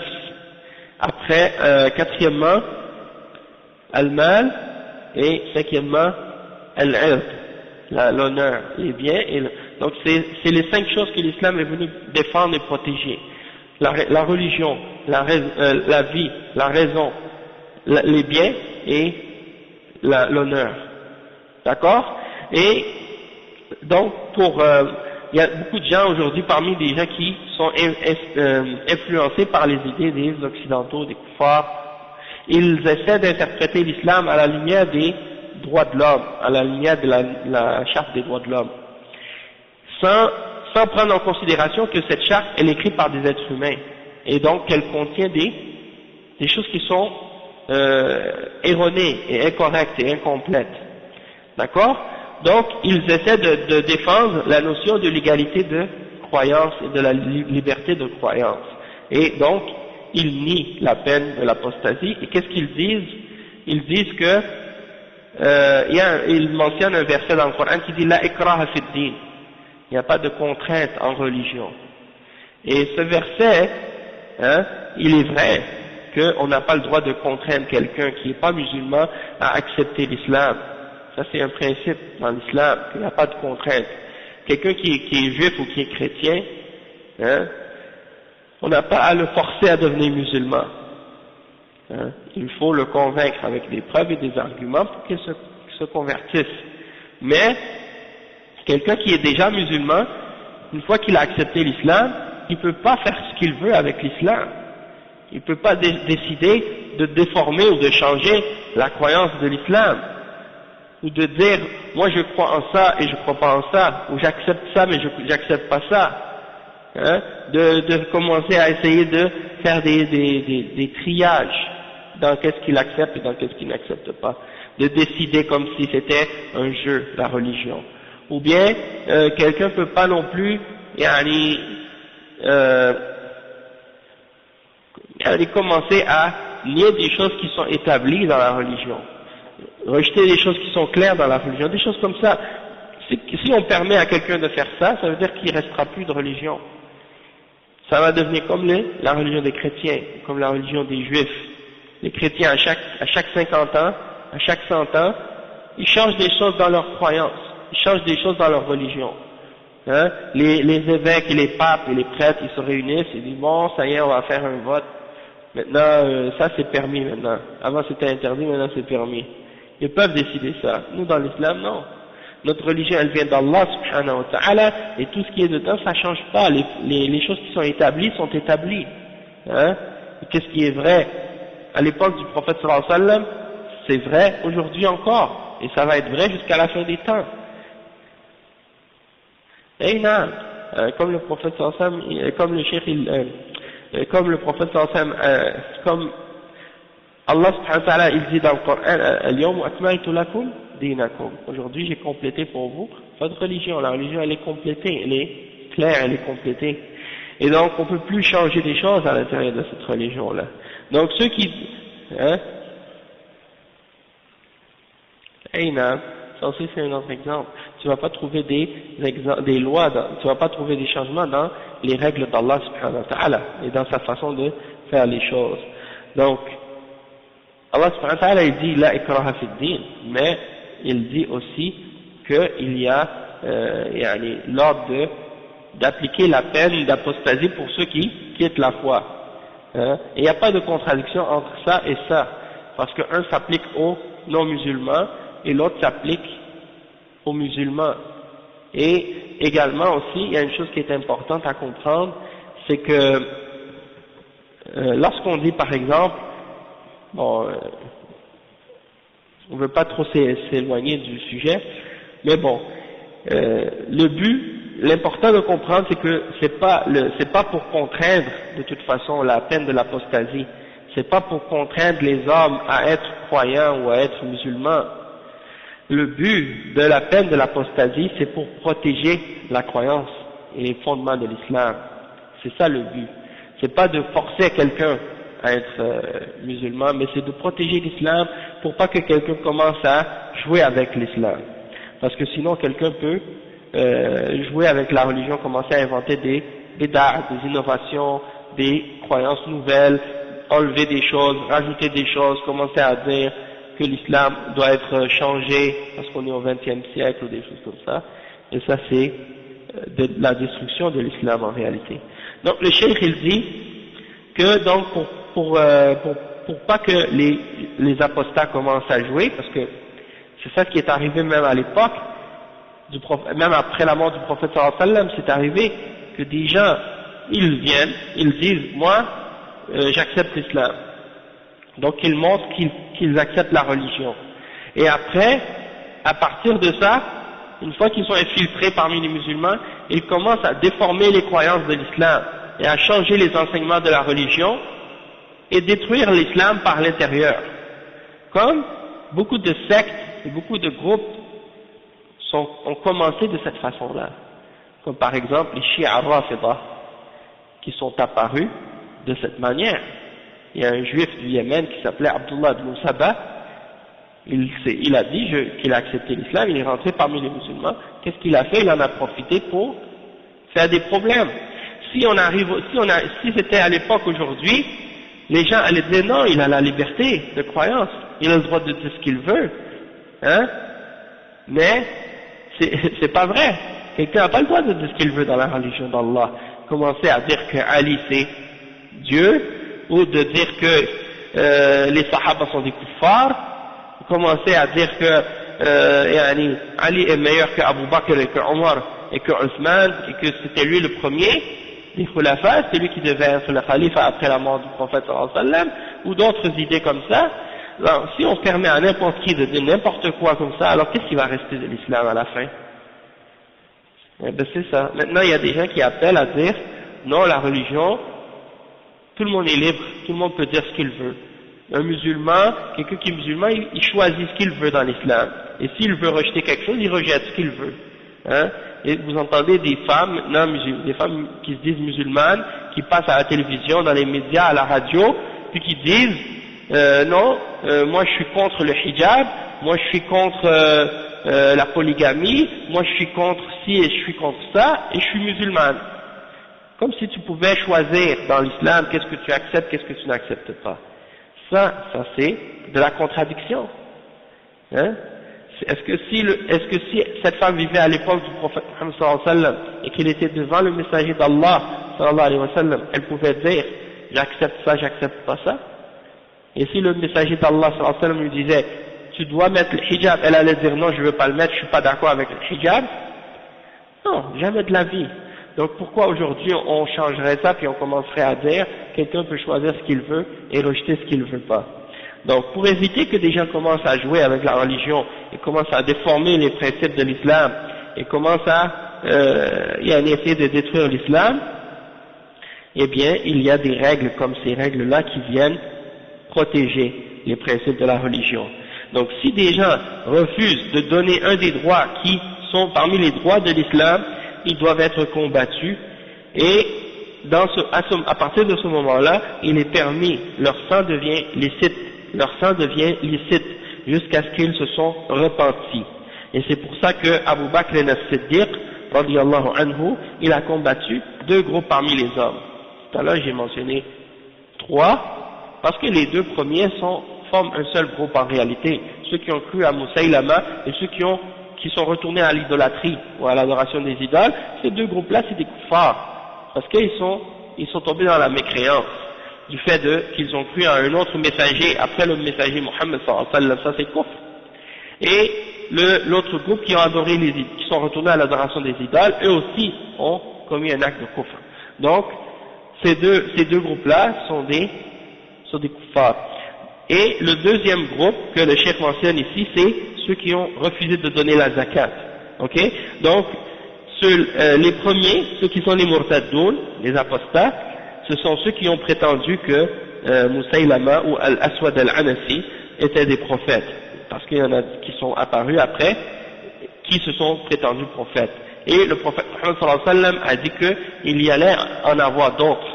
Après, quatrièmement, al-mal. Et cinquièmement, al-ird. L'honneur, les biens. Donc, c'est les 5 choses que l'islam est venu défendre et protéger. La religion, la vie, la raison, les biens et l'honneur. D'accord? Et donc, il y a beaucoup de gens aujourd'hui parmi des gens qui sont influencés par les idées des occidentaux, des kuffars. Ils essaient d'interpréter l'islam à la lumière des droits de l'homme, à la lumière de la charte des droits de l'homme, sans prendre en considération que cette charte elle est écrite par des êtres humains et donc qu'elle contient des choses qui sont erronées et incorrectes et incomplètes. D'accord? Donc ils essaient de défendre la notion de l'égalité de croyance et de la liberté de croyance. Et donc ils nient la peine de l'apostasie. Et qu'est-ce qu'ils disent? Ils disent que ils mentionnent un verset dans le Coran qui dit la ikraha fi ddin. Il n'y a pas de contrainte en religion. Et ce verset, il est vrai qu'on n'a pas le droit de contraindre quelqu'un qui n'est pas musulman à accepter l'islam. Ça c'est un principe dans l'islam, qu'il n'y a pas de contrainte. Quelqu'un qui est juif ou qui est chrétien, on n'a pas à le forcer à devenir musulman. Il faut le convaincre avec des preuves et des arguments pour qu'il se convertisse. Mais quelqu'un qui est déjà musulman, une fois qu'il a accepté l'islam, il ne peut pas faire ce qu'il veut avec l'islam. Il ne peut pas décider de déformer ou de changer la croyance de l'islam. Ou de dire, moi je crois en ça et je ne crois pas en ça. Ou j'accepte ça mais je n'accepte pas ça. De commencer à essayer de faire des triages dans qu'est-ce qu'il accepte et dans qu'est-ce qu'il n'accepte pas. De décider comme si c'était un jeu, la religion. Ou bien, quelqu'un ne peut pas non plus commencer à nier des choses qui sont établies dans la religion, rejeter des choses qui sont claires dans la religion, des choses comme ça. Si on permet à quelqu'un de faire ça, ça veut dire qu'il ne restera plus de religion. Ça va devenir comme la religion des chrétiens, comme la religion des juifs. Les chrétiens, à chaque 50 ans, à chaque 100 ans, ils changent des choses dans leur croyance. Ils changent des choses dans leur religion. Les évêques et les papes et les prêtres, ils se réunissent, ils disent bon, ça y est, on va faire un vote. Maintenant, ça c'est permis maintenant. Avant c'était interdit, maintenant c'est permis. Ils peuvent décider ça. Nous dans l'islam, non. Notre religion, elle vient d'Allah subhanahu wa ta'ala, et tout ce qui est dedans, ça change pas. Les choses qui sont établies sont établies. Et qu'est-ce qui est vrai à l'époque du prophète sallallahu alayhi wa sallam, c'est vrai aujourd'hui encore, et ça va être vrai jusqu'à la fin des temps. Et non, comme le prophète sallallahu alayhi wa sallam, comme le cheikh, comme le prophète sallallahu alayhi wa sallam, comme Allah subhanahu wa ta'ala, il dit dans le Coran, Al-yawm akmaltu lakum dinakum. Aujourd'hui, j'ai complété pour vous votre religion. La religion, elle est complétée, elle est claire, elle est complétée. Et donc, on ne peut plus changer des choses à l'intérieur de cette religion-là. Donc, ceux qui, hein, ça aussi c'est un autre exemple. Tu vas pas trouver des lois, tu vas pas trouver des changements dans les règles d'Allah subhanahu wa ta'ala et dans sa façon de faire les choses. Donc, Allah subhanahu wa ta'ala, il dit la ikraha fi din, mais il dit aussi qu'il y a l'ordre d'appliquer la peine d'apostasie pour ceux qui quittent la foi. Hein? Et il n'y a pas de contradiction entre ça et ça, parce qu'un s'applique aux non-musulmans et l'autre s'applique aux musulmans. Et également aussi, il y a une chose qui est importante à comprendre, c'est que lorsqu'on dit par exemple, bon, on ne veut pas trop s'éloigner du sujet, mais bon, le but, l'important de comprendre, c'est que c'est pas pour contraindre de toute façon la peine de l'apostasie, c'est pas pour contraindre les hommes à être croyants ou à être musulmans. Le but de la peine de l'apostasie, c'est pour protéger la croyance et les fondements de l'islam. C'est ça le but. C'est pas de forcer quelqu'un à être musulman, mais c'est de protéger l'islam pour pas que quelqu'un commence à jouer avec l'islam. Parce que sinon quelqu'un peut jouer avec la religion, commencer à inventer des bid'ah, des innovations, des croyances nouvelles, enlever des choses, rajouter des choses, commencer à dire que l'islam doit être changé parce qu'on est au XXe siècle ou des choses comme ça. Et ça c'est de la destruction de l'islam en réalité. Donc le cheikh il dit que donc pour pas que les apostats commencent à jouer, parce que c'est ça qui est arrivé même à l'époque, même après la mort du prophète sallallahu alayhi wa sallam, c'est arrivé que des gens, ils viennent, ils disent, moi, j'accepte l'islam. Donc ils montrent qu'ils acceptent la religion. Et après, à partir de ça, une fois qu'ils sont infiltrés parmi les musulmans, ils commencent à déformer les croyances de l'islam et à changer les enseignements de la religion et détruire l'islam par l'intérieur. Comme beaucoup de sectes et beaucoup de groupes ont commencé de cette façon-là. Comme par exemple les Shia Rafida qui sont apparus de cette manière. Il y a un juif du Yémen qui s'appelait Abdullah ibn Saba, il a dit qu'il a accepté l'islam, il est rentré parmi les musulmans. Qu'est-ce qu'il a fait? Il en a profité pour faire des problèmes. Si c'était à l'époque aujourd'hui, les gens allaient dire non, il a la liberté de croyance, il a le droit de dire ce qu'il veut, hein? Mais c'est pas vrai. Quelqu'un n'a pas le droit de dire ce qu'il veut dans la religion d'Allah. Commencer à dire que Ali c'est Dieu, ou de dire que les Sahaba sont des kuffars, commencer à dire que Ali est meilleur que Abu Bakr et que Omar et que Othman et que c'était lui le premier des khulafas, c'est lui qui devait être le khalife après la mort du prophète sallallahu alayhi wa sallam, ou d'autres idées comme ça. Alors, si on permet à n'importe qui de dire n'importe quoi comme ça, alors qu'est-ce qui va rester de l'islam à la fin? Eh ben c'est ça. Maintenant il y a des gens qui appellent à dire non, la religion, tout le monde est libre, tout le monde peut dire ce qu'il veut. Un musulman, quelqu'un qui est musulman, il choisit ce qu'il veut dans l'islam. Et s'il veut rejeter quelque chose, il rejette ce qu'il veut. Hein? Et vous entendez des femmes, des femmes qui se disent musulmanes, qui passent à la télévision, dans les médias, à la radio, puis qui disent non, moi je suis contre le hijab, moi je suis contre la polygamie, moi je suis contre ci et je suis contre ça, et je suis musulmane. Comme si tu pouvais choisir dans l'islam qu'est-ce que tu acceptes, qu'est-ce que tu n'acceptes pas. Ça c'est de la contradiction. Hein? Est-ce que si cette femme vivait à l'époque du prophète Muhammad sallallahu alayhi wa sallam et qu'elle était devant le messager d'Allah sallallahu alayhi wa sallam, elle pouvait dire j'accepte ça, j'accepte pas ça? Et si le messager d'Allah sallallahu alayhi wa sallam lui disait tu dois mettre le hijab, elle allait dire non, je veux pas le mettre, je suis pas d'accord avec le hijab? Non, jamais de la vie. Donc pourquoi aujourd'hui on changerait ça puis on commencerait à dire quelqu'un peut choisir ce qu'il veut et rejeter ce qu'il ne veut pas. Donc pour éviter que des gens commencent à jouer avec la religion et commencent à déformer les principes de l'islam et commencent à essayer de détruire l'islam, eh bien il y a des règles comme ces règles-là qui viennent protéger les principes de la religion. Donc si des gens refusent de donner un des droits qui sont parmi les droits de l'islam, ils doivent être combattus et à partir de ce moment-là, il est permis, leur sang devient licite jusqu'à ce qu'ils se sont repentis. Et c'est pour ça que Abu Bakr as-Siddiq, radiyallahu anhu, il a combattu 2 groupes parmi les hommes. Tout à l'heure j'ai mentionné 3, parce que les 2 premiers forment un seul groupe en réalité. Ceux qui ont cru à Musaylama et ceux qui sont retournés à l'idolâtrie ou à l'adoration des idoles, ces 2 groupes-là c'est des kuffars. Parce qu'ils sont tombés dans la mécréance du fait qu'ils ont cru à un autre messager après le messager Mohammed sallallahu alayhi wa sallam, ça c'est kufr. Et l'autre groupe qui ont adoré qui sont retournés à l'adoration des idoles, eux aussi ont commis un acte de kufr. Donc ces deux groupes-là sont des kuffars. Et le deuxième groupe que le cheikh mentionne ici, c'est ceux qui ont refusé de donner la zakat. Ok? Donc les premiers, ceux qui sont les murtaddoun, les apostats, ce sont ceux qui ont prétendu que Musaylama ou Al-Aswad al-Anasi étaient des prophètes, parce qu'il y en a qui sont apparus après, qui se sont prétendus prophètes. Et le prophète Muhammad sallallahu alayhi wa sallam a dit qu'il y allait en avoir d'autres.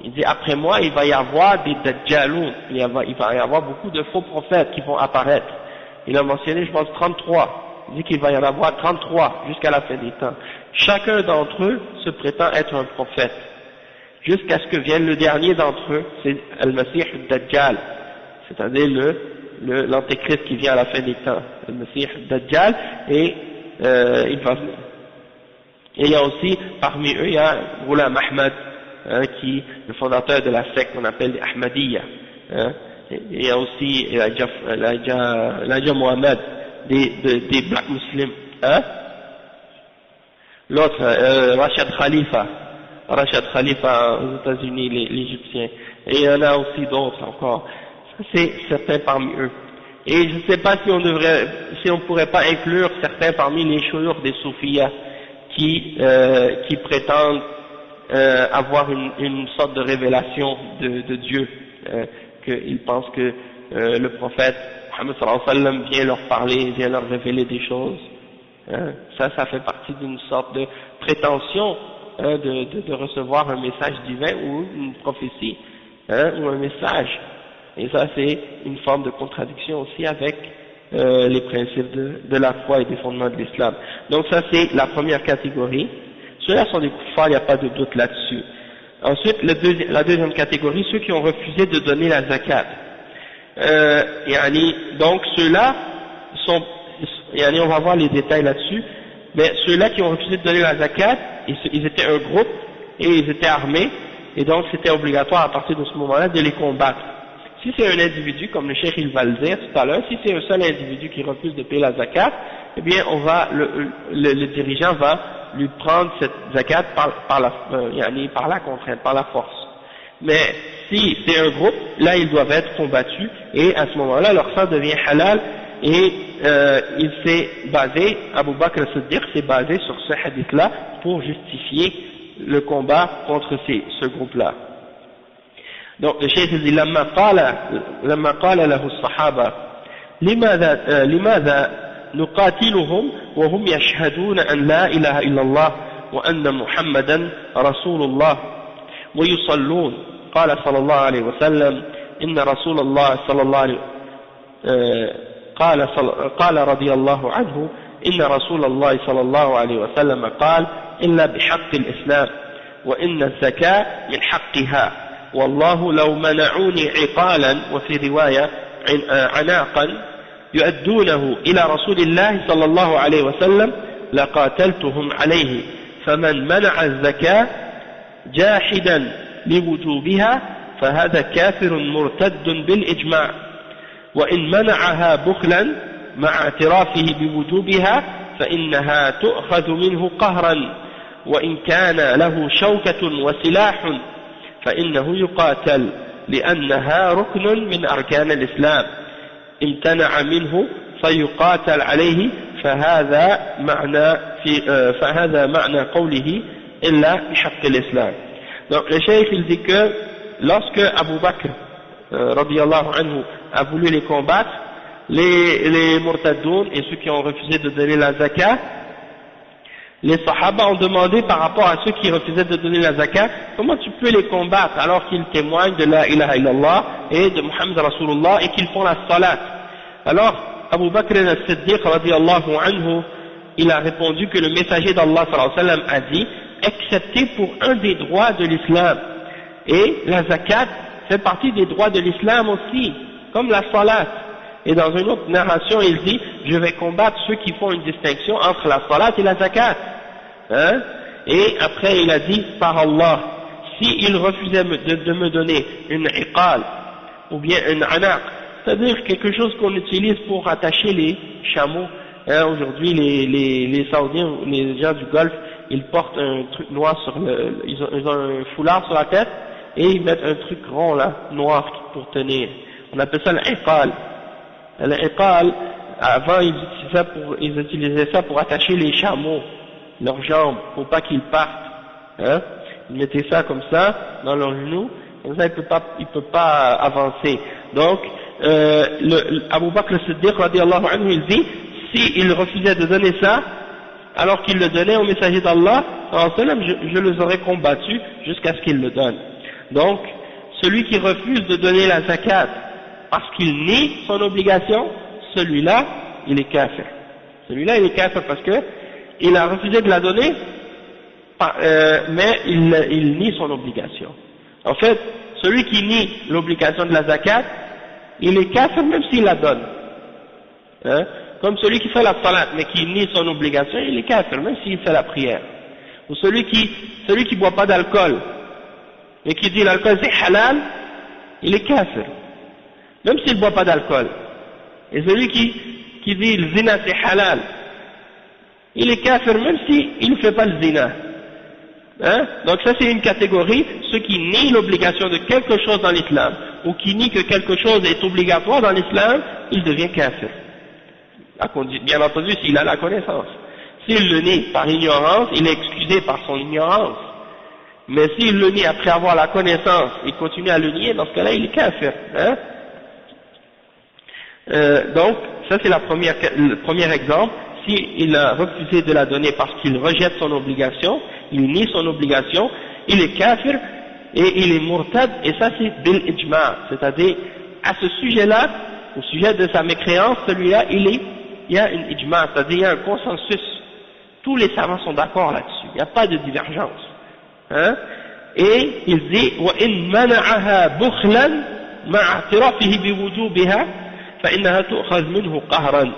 Il dit après moi il va y avoir des dajjaloun, il va y avoir beaucoup de faux prophètes qui vont apparaître. Il a mentionné je pense 33. Il dit qu'il va y en avoir 33 jusqu'à la fin des temps. Chacun d'entre eux se prétend être un prophète, jusqu'à ce que vienne le dernier d'entre eux, c'est Al-Masih al-Dajjal, c'est-à-dire l'antéchrist qui vient à la fin des temps, Al-Masih al-Dajjal, et il va venir. Et il y a aussi, parmi eux, il y a Ghulam Ahmad, le fondateur de la secte qu'on appelle les Ahmadiyya. Il y a aussi Elijah Muhammad, des Black Muslims, l'autre, Rashad Khalifa aux États-Unis, l'Égyptien, et il y en a aussi d'autres encore. C'est certains parmi eux. Et je ne sais pas si on pourrait pas inclure certains parmi les shuyukh des soufiyas qui prétendent avoir une sorte de révélation de Dieu, qu'ils pensent que le prophète Muhammad sallallahu alayhi wa sallam vient leur parler, vient leur révéler des choses. Ça fait partie d'une sorte de prétention de recevoir un message divin ou une prophétie, ou un message. Et ça c'est une forme de contradiction aussi avec les principes de la foi et des fondements de l'islam. Donc ça c'est la première catégorie. Ceux-là sont des kuffars, il n'y a pas de doute là-dessus. Ensuite la deuxième catégorie, ceux qui ont refusé de donner la zakat. Donc ceux-là sont, on va voir les détails là-dessus, mais ceux-là qui ont refusé de donner la zakat, ils étaient un groupe et ils étaient armés, et donc c'était obligatoire à partir de ce moment-là de les combattre. Si c'est un individu, comme le cheikh il va le dire tout à l'heure, si c'est un seul individu qui refuse de payer la zakat, eh bien le dirigeant va lui prendre cette zakat par la contrainte, par la force. Mais si c'est un groupe, là ils doivent être combattus, et à ce moment-là leur sang devient halal, et il s'est basé, Abu Bakr as-Siddiq s'est basé sur ce hadith-là pour justifier le combat contre ce groupe-là. Donc le cheikh dit لما قال له الصحابة لماذا نقاتلهم وهم يشهدون أن لا إله إلا الله وأن محمدا رسول الله ويصلون قال صلى الله عليه وسلم إن رسول الله صلى الله عليه قال رضي الله عنه إن رسول الله صلى الله عليه وسلم قال إلا بحق الإسلام وإن الزكاة من حقها والله لو منعوني عقالا وفي رواية عناقا يؤدونه إلى رسول الله صلى الله عليه وسلم لقاتلتهم عليه فمن منع الزكاة جاحدا لوجوبها فهذا كافر مرتد بالإجماع وإن منعها بخلا مع اعترافه بوجوبها فإنها تؤخذ منه قهرا وإن كان له شوكة وسلاح فإنه يقاتل لأنها ركن من أركان الإسلام امتنع منه فيقاتل عليه فهذا معنى قوله إلا بحق الإسلام. Donc le cheikh il dit que lorsque Abu Bakr radiyallahu anhu a voulu les combattre, les murtadoun et ceux qui ont refusé de donner la zakat, les sahaba ont demandé par rapport à ceux qui refusaient de donner la zakat, comment tu peux les combattre alors qu'ils témoignent de la ilaha illallah et de Muhammad Rasulullah et qu'ils font la salat. Alors Abu Bakr al-Siddiq radiyallahu anhu, il a répondu que le messager d'Allah sallallahu alayhi wa sallam a dit, excepté pour un des droits de l'islam, et la zakat fait partie des droits de l'islam aussi, comme la salat. Et dans une autre narration, il dit, je vais combattre ceux qui font une distinction entre la salat et la zakat. Hein? Et après, il a dit, par Allah, s'il refusait de me donner une iqal, ou bien une anaq, c'est-à-dire quelque chose qu'on utilise pour attacher les chameaux. Hein, aujourd'hui, les Saoudiens, les gens du Golfe, ils portent un truc noir ils ont un foulard sur la tête, et ils mettent un truc rond là, noir, pour tenir. On appelle ça l'iqal. L'iqal, avant ils utilisaient ça pour attacher les chameaux, leurs jambes, pour pas qu'ils partent. Hein? Ils mettaient ça comme ça, dans leurs genoux, comme ça il peut pas avancer. Donc, Abu Bakr al-Siddiq radiyallahu anhu, il dit, s'il refusait de donner ça, alors qu'il le donnait au messager d'Allah, je les aurais combattus jusqu'à ce qu'il le donne. Donc, celui qui refuse de donner la zakat parce qu'il nie son obligation, celui-là, il est kafir. Celui-là, il est kafir parce que il a refusé de la donner, mais il nie son obligation. En fait, celui qui nie l'obligation de la zakat, il est kafir même s'il la donne. Hein? Comme celui qui fait la salat, mais qui nie son obligation, il est kafir même s'il fait la prière. Ou celui qui boit pas d'alcool, mais qui dit l'alcool c'est halal, il est kafir, même s'il ne boit pas d'alcool. Et celui qui dit le zina c'est halal, il est kafir même s'il ne fait pas le zina. Hein? Donc ça c'est une catégorie, ceux qui nient l'obligation de quelque chose dans l'islam, ou qui nient que quelque chose est obligatoire dans l'islam, il devient kafir. Bien entendu s'il a la connaissance. S'il le nie par ignorance, il est excusé par son ignorance. Mais s'il le nie après avoir la connaissance, il continue à le nier, dans ce cas-là il est kafir. Hein? Donc ça c'est le premier exemple. S'il a refusé de la donner parce qu'il rejette son obligation, il nie son obligation, il est kafir et il est murtad, et ça c'est bil ijma', c'est-à-dire à ce sujet-là, au sujet de sa mécréance, celui-là il y a une ijma', c'est-à-dire il y a un consensus, tous les savants sont d'accord là-dessus, il n'y a pas de divergence. Hein? Et il dit وَإِن مَنَعَهَا بُخْلًا مَعَ اعْتِرَافِهِ بِوُجُوبِهَا فَإِنَّهَا تُؤْخَذْ مِنْهُ قَهْرًا.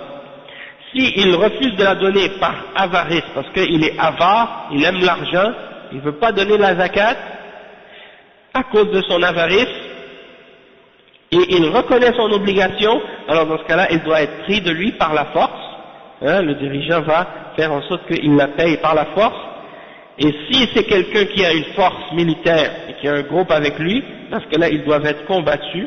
S'il refuse de la donner par avarice, parce qu'il est avare, il aime l'argent, il ne veut pas donner la zakat, à cause de son avarice, et il reconnaît son obligation, alors dans ce cas-là, il doit être pris de lui par la force. Hein, le dirigeant va faire en sorte qu'il la paye par la force. Et si c'est quelqu'un qui a une force militaire et qui a un groupe avec lui, dans ce cas-là, ils doivent être combattus,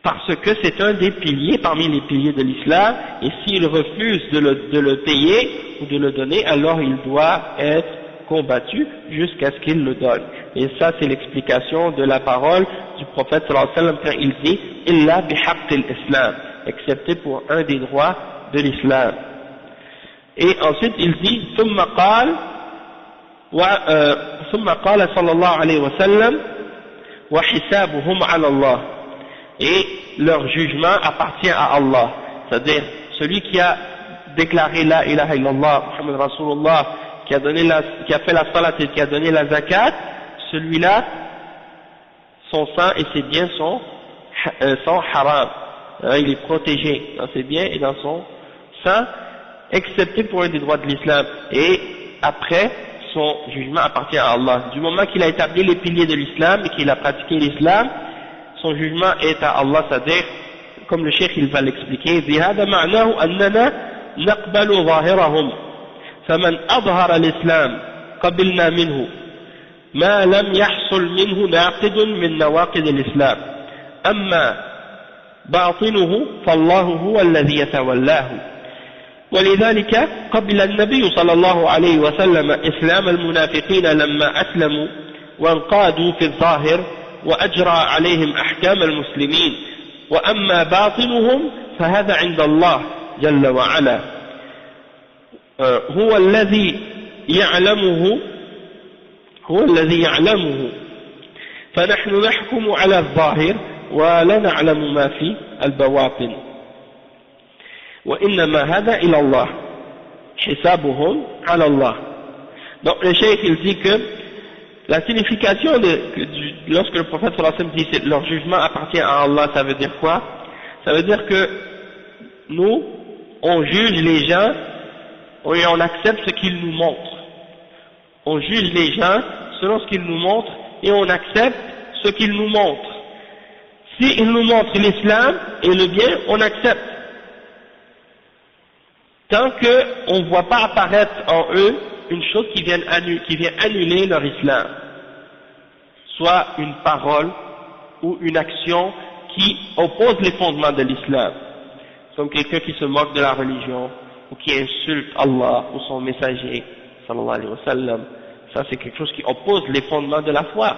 parce que c'est un des piliers parmi les piliers de l'islam, et s'il refuse de le payer ou de le donner, alors il doit être combattu jusqu'à ce qu'il le donne. Et ça c'est l'explication de la parole du prophète sallallahu alayhi wa sallam quand il dit « Illa bihaqqil islam », excepté pour un des droits de l'islam. Et ensuite il dit « Thumma qala sallallahu alayhi wa sallam wa hisabuhum ala Allah » et leur jugement appartient à Allah, c'est-à-dire celui qui a déclaré la ilaha illallah Muhammad Rasulullah, qui a fait la salat et qui a donné la zakat, celui-là son sang et ses biens sont haram, il est protégé dans ses biens et dans son sang, excepté pour un des droits de l'islam, et après son jugement appartient à Allah. Du moment qu'il a établi les piliers de l'islam et qu'il a pratiqué l'islam, son jugement est à Allah, c'est-à-dire, comme le cheikh il va l'expliquer, بهذا معناه أننا نقبل ظاهرهم فمن أظهر الإسلام قبلنا منه ما لم يحصل منه ناقض من نواقض الإسلام أما باطنه فالله هو الذي يتولاه ولذلك قبل النبي صلى الله عليه وسلم إسلام المنافقين لما أسلموا وانقادوا في الظاهر وأجرى عليهم أحكام المسلمين وأما باطنهم فهذا عند الله جل وعلا هو الذي يعلمه فنحن نحكم على الظاهر ولا نعلم ما في البواطن وإنما هذا إلى الله حسابهم على الله. Donc le cheikh il dit que la signification lorsque le prophète sallallahu alayhi wa sallam dit que leur jugement appartient à Allah, ça veut dire quoi? Ça veut dire que nous on juge les gens et on accepte ce qu'ils nous montrent. On juge les gens selon ce qu'ils nous montrent et on accepte ce qu'ils nous montrent. S'ils nous montrent l'islam et le bien, on accepte. Tant qu'on ne voit pas apparaître en eux une chose qui vient annuler leur islam, soit une parole ou une action qui oppose les fondements de l'islam, comme quelqu'un qui se moque de la religion ou qui insulte Allah ou son messager, sallallahu alayhi wa sallam. Ça c'est quelque chose qui oppose les fondements de la foi.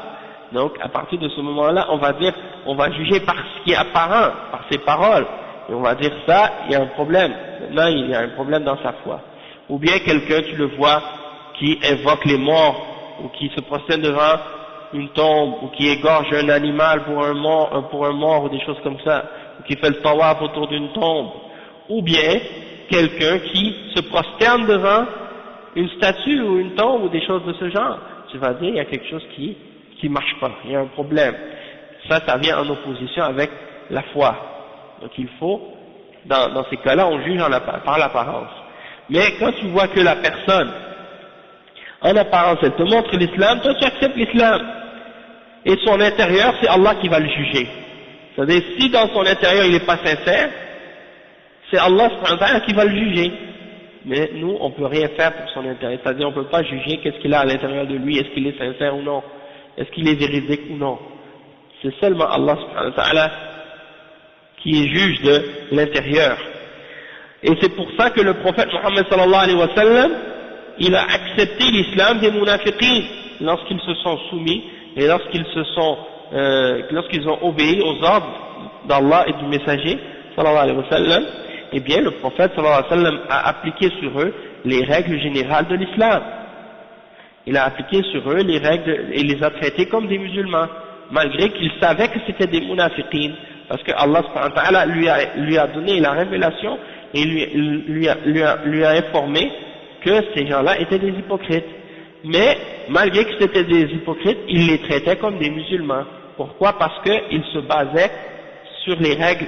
Donc à partir de ce moment-là, on va juger par ce qui est apparent, par ses paroles, et on va dire ça, il y a un problème. Maintenant il y a un problème dans sa foi. Ou bien quelqu'un, tu le vois, qui invoque les morts, ou qui se prosterne devant une tombe, ou qui égorge un animal pour un mort, ou des choses comme ça, ou qui fait le tawaf autour d'une tombe, ou bien quelqu'un qui se prosterne devant une statue ou une tombe ou des choses de ce genre. Tu vas dire, il y a quelque chose qui marche pas, il y a un problème. Ça vient en opposition avec la foi. Donc il faut, dans ces cas-là, on juge par l'apparence. Mais quand tu vois que la personne, en apparence, elle te montre l'islam, toi tu acceptes l'islam. Et son intérieur, c'est Allah qui va le juger. C'est-à-dire, si dans son intérieur il n'est pas sincère, c'est Allah qui va le juger. Mais nous, on ne peut rien faire pour son intérieur. C'est-à-dire, on ne peut pas juger qu'est-ce qu'il a à l'intérieur de lui, est-ce qu'il est sincère ou non, est-ce qu'il est véridique ou non. C'est seulement Allah subhanahu wa ta'ala qui est juge de l'intérieur. Et c'est pour ça que le prophète Muhammad sallallahu alayhi wa sallam, il a accepté l'islam des munafiqin lorsqu'ils se sont soumis et lorsqu'ils ont obéi aux ordres d'Allah et du messager sallallahu alayhi wa sallam. Eh bien le prophète sallallahu alayhi wa sallam a appliqué sur eux les règles générales de l'islam. Il a appliqué sur eux les règles et les a traités comme des musulmans, malgré qu'il savait que c'était des munafiqin, parce que Allah subhanahu wa ta'ala lui a donné la révélation et lui a informé que ces gens-là étaient des hypocrites. Mais malgré que c'était des hypocrites, il les traitait comme des musulmans. Pourquoi? Parce qu'ils se basaient sur les règles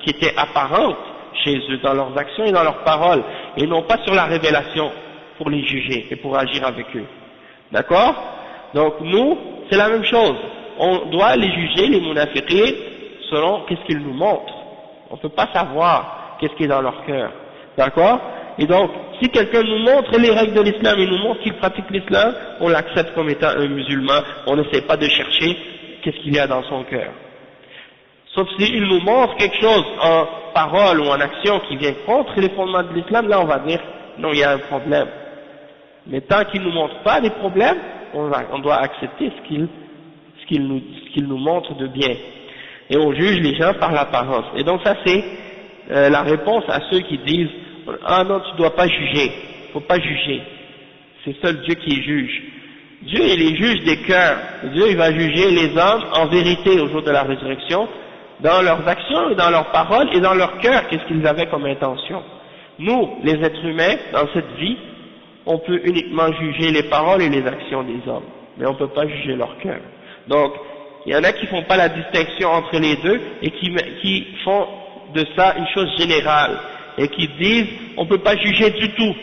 qui étaient apparentes chez eux, dans leurs actions et dans leurs paroles, et non pas sur la révélation pour les juger et pour agir avec eux. D'accord? Donc nous, c'est la même chose. On doit les juger, les munafiqin, selon qu'est-ce qu'ils nous montrent. On ne peut pas savoir qu'est-ce qui est dans leur cœur. D'accord? Et donc, si quelqu'un nous montre les règles de l'islam et nous montre qu'il pratique l'islam, on l'accepte comme étant un musulman, on n'essaie pas de chercher qu'est-ce qu'il y a dans son cœur. Sauf s'il nous montre quelque chose en parole ou en action qui vient contre les fondements de l'islam, là on va dire, non, il y a un problème. Mais tant qu'il ne nous montre pas des problèmes, on doit accepter ce qu'il nous montre de bien. Et on juge les gens par l'apparence. Et donc ça c'est la réponse à ceux qui disent, ah non, tu ne dois pas juger, il ne faut pas juger. C'est seul Dieu qui juge. Dieu il est juge des cœurs. Dieu il va juger les hommes en vérité au jour de la résurrection, dans leurs actions et dans leurs paroles et dans leur cœur, qu'est-ce qu'ils avaient comme intention. Nous, les êtres humains, dans cette vie, on peut uniquement juger les paroles et les actions des hommes, mais on ne peut pas juger leur cœur. Donc, il y en a qui font pas la distinction entre les deux et qui font de ça une chose générale et qui disent on peut pas juger du tout.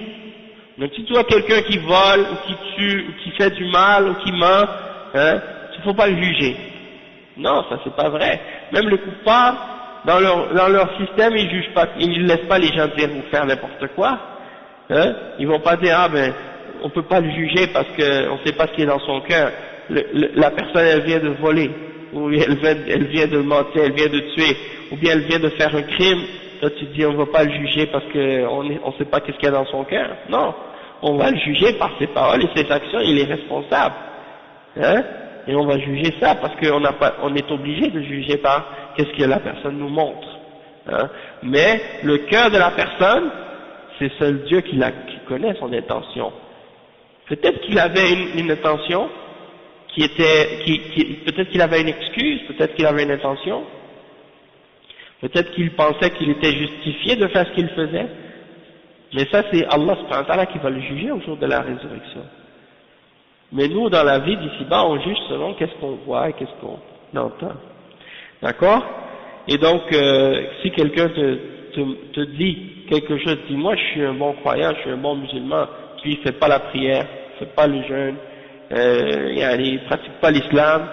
Donc si tu vois quelqu'un qui vole ou qui tue ou qui fait du mal ou qui ment, il faut pas le juger. Non, ça c'est pas vrai. Même les coupables, dans leur système, ils jugent pas, ils ne laissent pas les gens dire ou faire n'importe quoi. Ils vont pas dire on peut pas le juger parce qu'on ne sait pas ce qui est dans son cœur. La personne, elle vient de voler, ou elle vient de mentir, elle vient de tuer, ou bien elle vient de faire un crime. Là, tu te dis, on ne va pas le juger parce qu'on ne sait pas qu'est-ce qu'il y a dans son cœur. Non, on va le juger par ses paroles et ses actions, il est responsable. Hein? Et on va juger ça parce on est obligé de juger par qu'est-ce que la personne nous montre. Hein? Mais le cœur de la personne, c'est seul Dieu qui connaît son intention. Peut-être qu'il avait une intention peut-être qu'il avait une excuse, peut-être qu'il avait une intention, peut-être qu'il pensait qu'il était justifié de faire ce qu'il faisait, mais ça c'est Allah subhanahu wa ta'ala qui va le juger au jour de la résurrection. Mais nous, dans la vie d'ici-bas, on juge selon qu'est-ce qu'on voit et qu'est-ce qu'on entend. D'accord? Et donc, si quelqu'un te dit quelque chose, dit moi je suis un bon croyant, je suis un bon musulman, puis il fait pas la prière, il fait pas le jeûne, il pratique pas l'islam,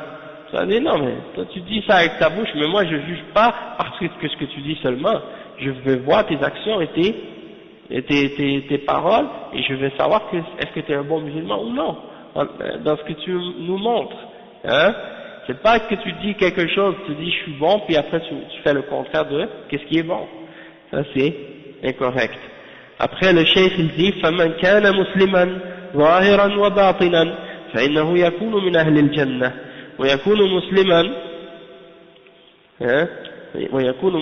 ça dit non mais toi tu dis ça avec ta bouche, mais moi je juge pas parce que ce que tu dis seulement, je vais voir tes actions et tes paroles et je vais savoir est-ce que tu es un bon musulman ou non, dans ce que tu nous montres, hein. C'est pas que tu dis quelque chose, tu dis je suis bon, puis après tu fais le contraire de qu'est-ce qui est bon. Ça c'est incorrect. Après le cheikh il dit فَمَنْ كَانَ مُسْلِمًا ظَاهِرًا وَبَاطِنًا فإنه يكون من أهل الجنة ويكون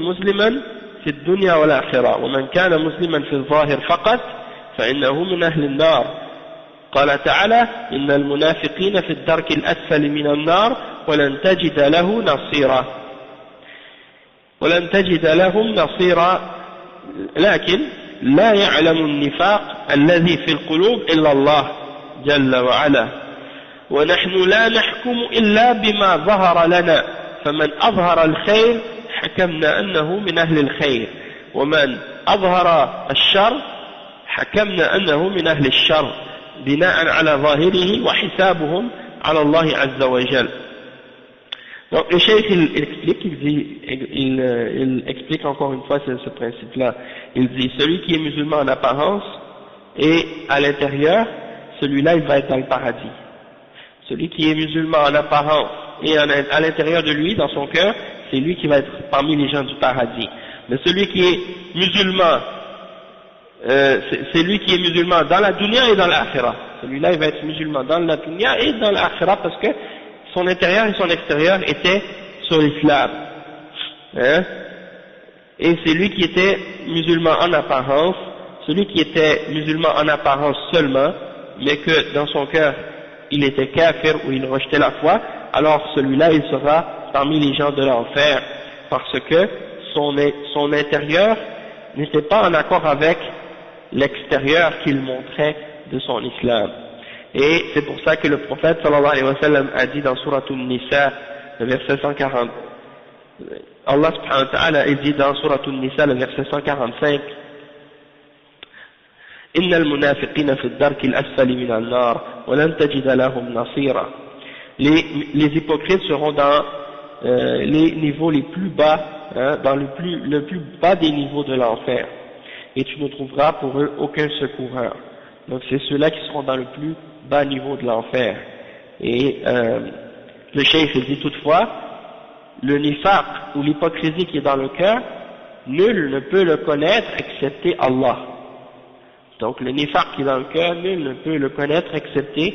مسلما في الدنيا والآخرة ومن كان مسلما في الظاهر فقط فإنه من أهل النار قال تعالى إن المنافقين في الدرك الأسفل من النار ولن تجد لهم نصيرا لكن لا يعلم النفاق الذي في القلوب إلا الله جل وعلا ونحن لا نحكم إلا بما ظهر لنا فمن أظهر الخير حكمنا أنه من أهل الخير ومن أظهر الشر حكمنا أنه من أهل الشر بناء على ظاهره وحسابهم على الله عز وجل. Donc le cheikh il explique encore une fois ce principe-là. Il dit celui qui est musulman en apparence et à l'intérieur, celui-là il va être dans le paradis. Celui qui est musulman en apparence et à l'intérieur de lui, dans son cœur, c'est lui qui va être parmi les gens du paradis. Mais celui qui est musulman, c'est lui qui est musulman dans la dunya et dans l'akhira. Celui-là il va être musulman dans la dunya et dans l'akhira parce que son intérieur et son extérieur étaient sur l'islam. Hein? Et c'est lui qui était musulman en apparence, celui qui était musulman en apparence seulement, mais que dans son cœur il était kafir ou il rejetait la foi, alors celui-là il sera parmi les gens de l'enfer, parce que son intérieur n'était pas en accord avec l'extérieur qu'il montrait de son islam. Et c'est pour ça que le prophète sallallahu alayhi wa sallam a dit dans Surat An-Nisa, le verset 140, Allah subhanahu wa ta'ala dit dans Surat An-Nisa, le verset 145, إن المنافقين في الدرك الأسفل من النار ولن تجد لهم نصيرا. Les hypocrites seront dans les niveaux les plus bas, hein, dans le plus bas des niveaux de l'enfer, et tu ne trouveras pour eux aucun secoureur. Donc c'est ceux-là qui seront dans le plus bas niveau de l'enfer. Et le cheikh dit toutefois, le nifaq ou l'hypocrisie qui est dans le cœur, nul ne peut le connaître excepté Allah. Donc le nifaq qui est dans le cœur, nul ne peut le connaître excepté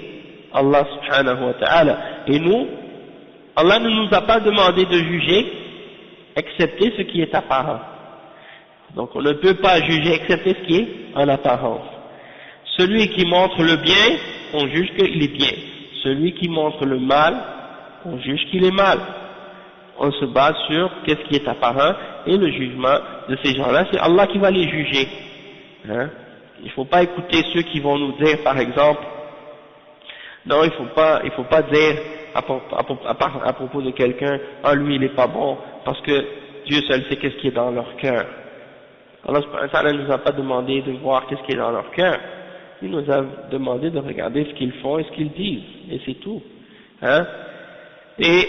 Allah subhanahu wa ta'ala. Et nous, Allah ne nous a pas demandé de juger excepté ce qui est apparent. Donc on ne peut pas juger excepté ce qui est en apparence. Celui qui montre le bien, on juge qu'il est bien. Celui qui montre le mal, on juge qu'il est mal. On se base sur qu'est-ce qui est apparent, et le jugement de ces gens-là, c'est Allah qui va les juger. Hein? Il ne faut pas écouter ceux qui vont nous dire, par exemple, non, il faut pas dire à propos de quelqu'un, ah lui il est pas bon, parce que Dieu seul sait qu'est-ce qui est dans leur cœur. Allah ne nous a pas demandé de voir qu'est-ce qui est dans leur cœur. Il nous a demandé de regarder ce qu'ils font et ce qu'ils disent, et c'est tout. Hein? Et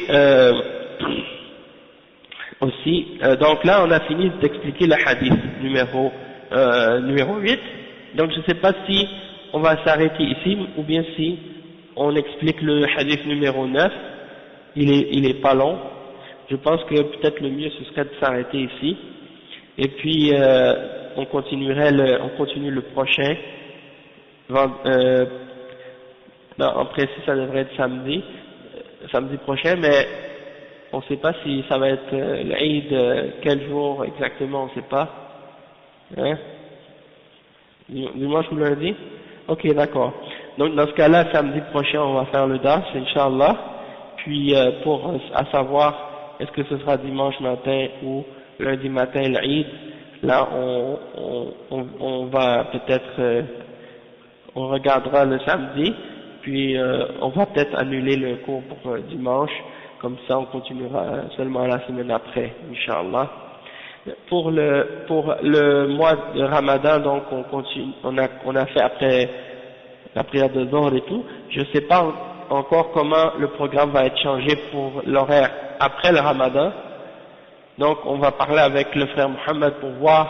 aussi, donc là on a fini d'expliquer le hadith numéro 8. Donc je ne sais pas si on va s'arrêter ici, ou bien si on explique le hadith numéro 9, il est pas long. Je pense que peut-être le mieux ce serait de s'arrêter ici. Et puis on continue le prochain. Non, en précis ça devrait être samedi prochain, mais on ne sait pas si ça va être l'Eid, quel jour exactement, on ne sait pas. Hein? Dimanche ou lundi? Ok, d'accord. Donc dans ce cas-là, samedi prochain, on va faire le dars, Inch'Allah. Puis pour à savoir est-ce que ce sera dimanche matin ou lundi matin l'Eid, là on va peut-être on regardera le samedi, puis on va peut-être annuler le cours pour dimanche, comme ça on continuera seulement la semaine après, Inch'Allah. Pour le mois de Ramadan, donc on continue, on a fait après la prière de Zohr et tout. Je sais pas encore comment le programme va être changé pour l'horaire après le Ramadan. Donc on va parler avec le frère Mohammed pour voir,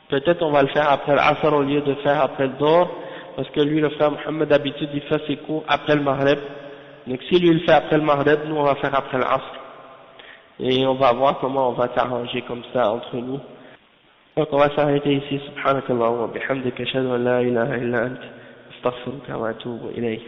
peut-être on va le faire après l'Asr au lieu de faire après le Zohr, parce que lui le frère Mohammed d'habitude il fait ses cours après le Maghreb. Donc si lui il fait après le Maghreb, nous on va faire après l'Asr. Et on va voir comment on va s'arranger comme ça entre nous. Donc on va s'arrêter ici. Subhanakallah wa bihamdika ashhadu an la ilaha illa ant astaghfiruka wa atubu ilayk.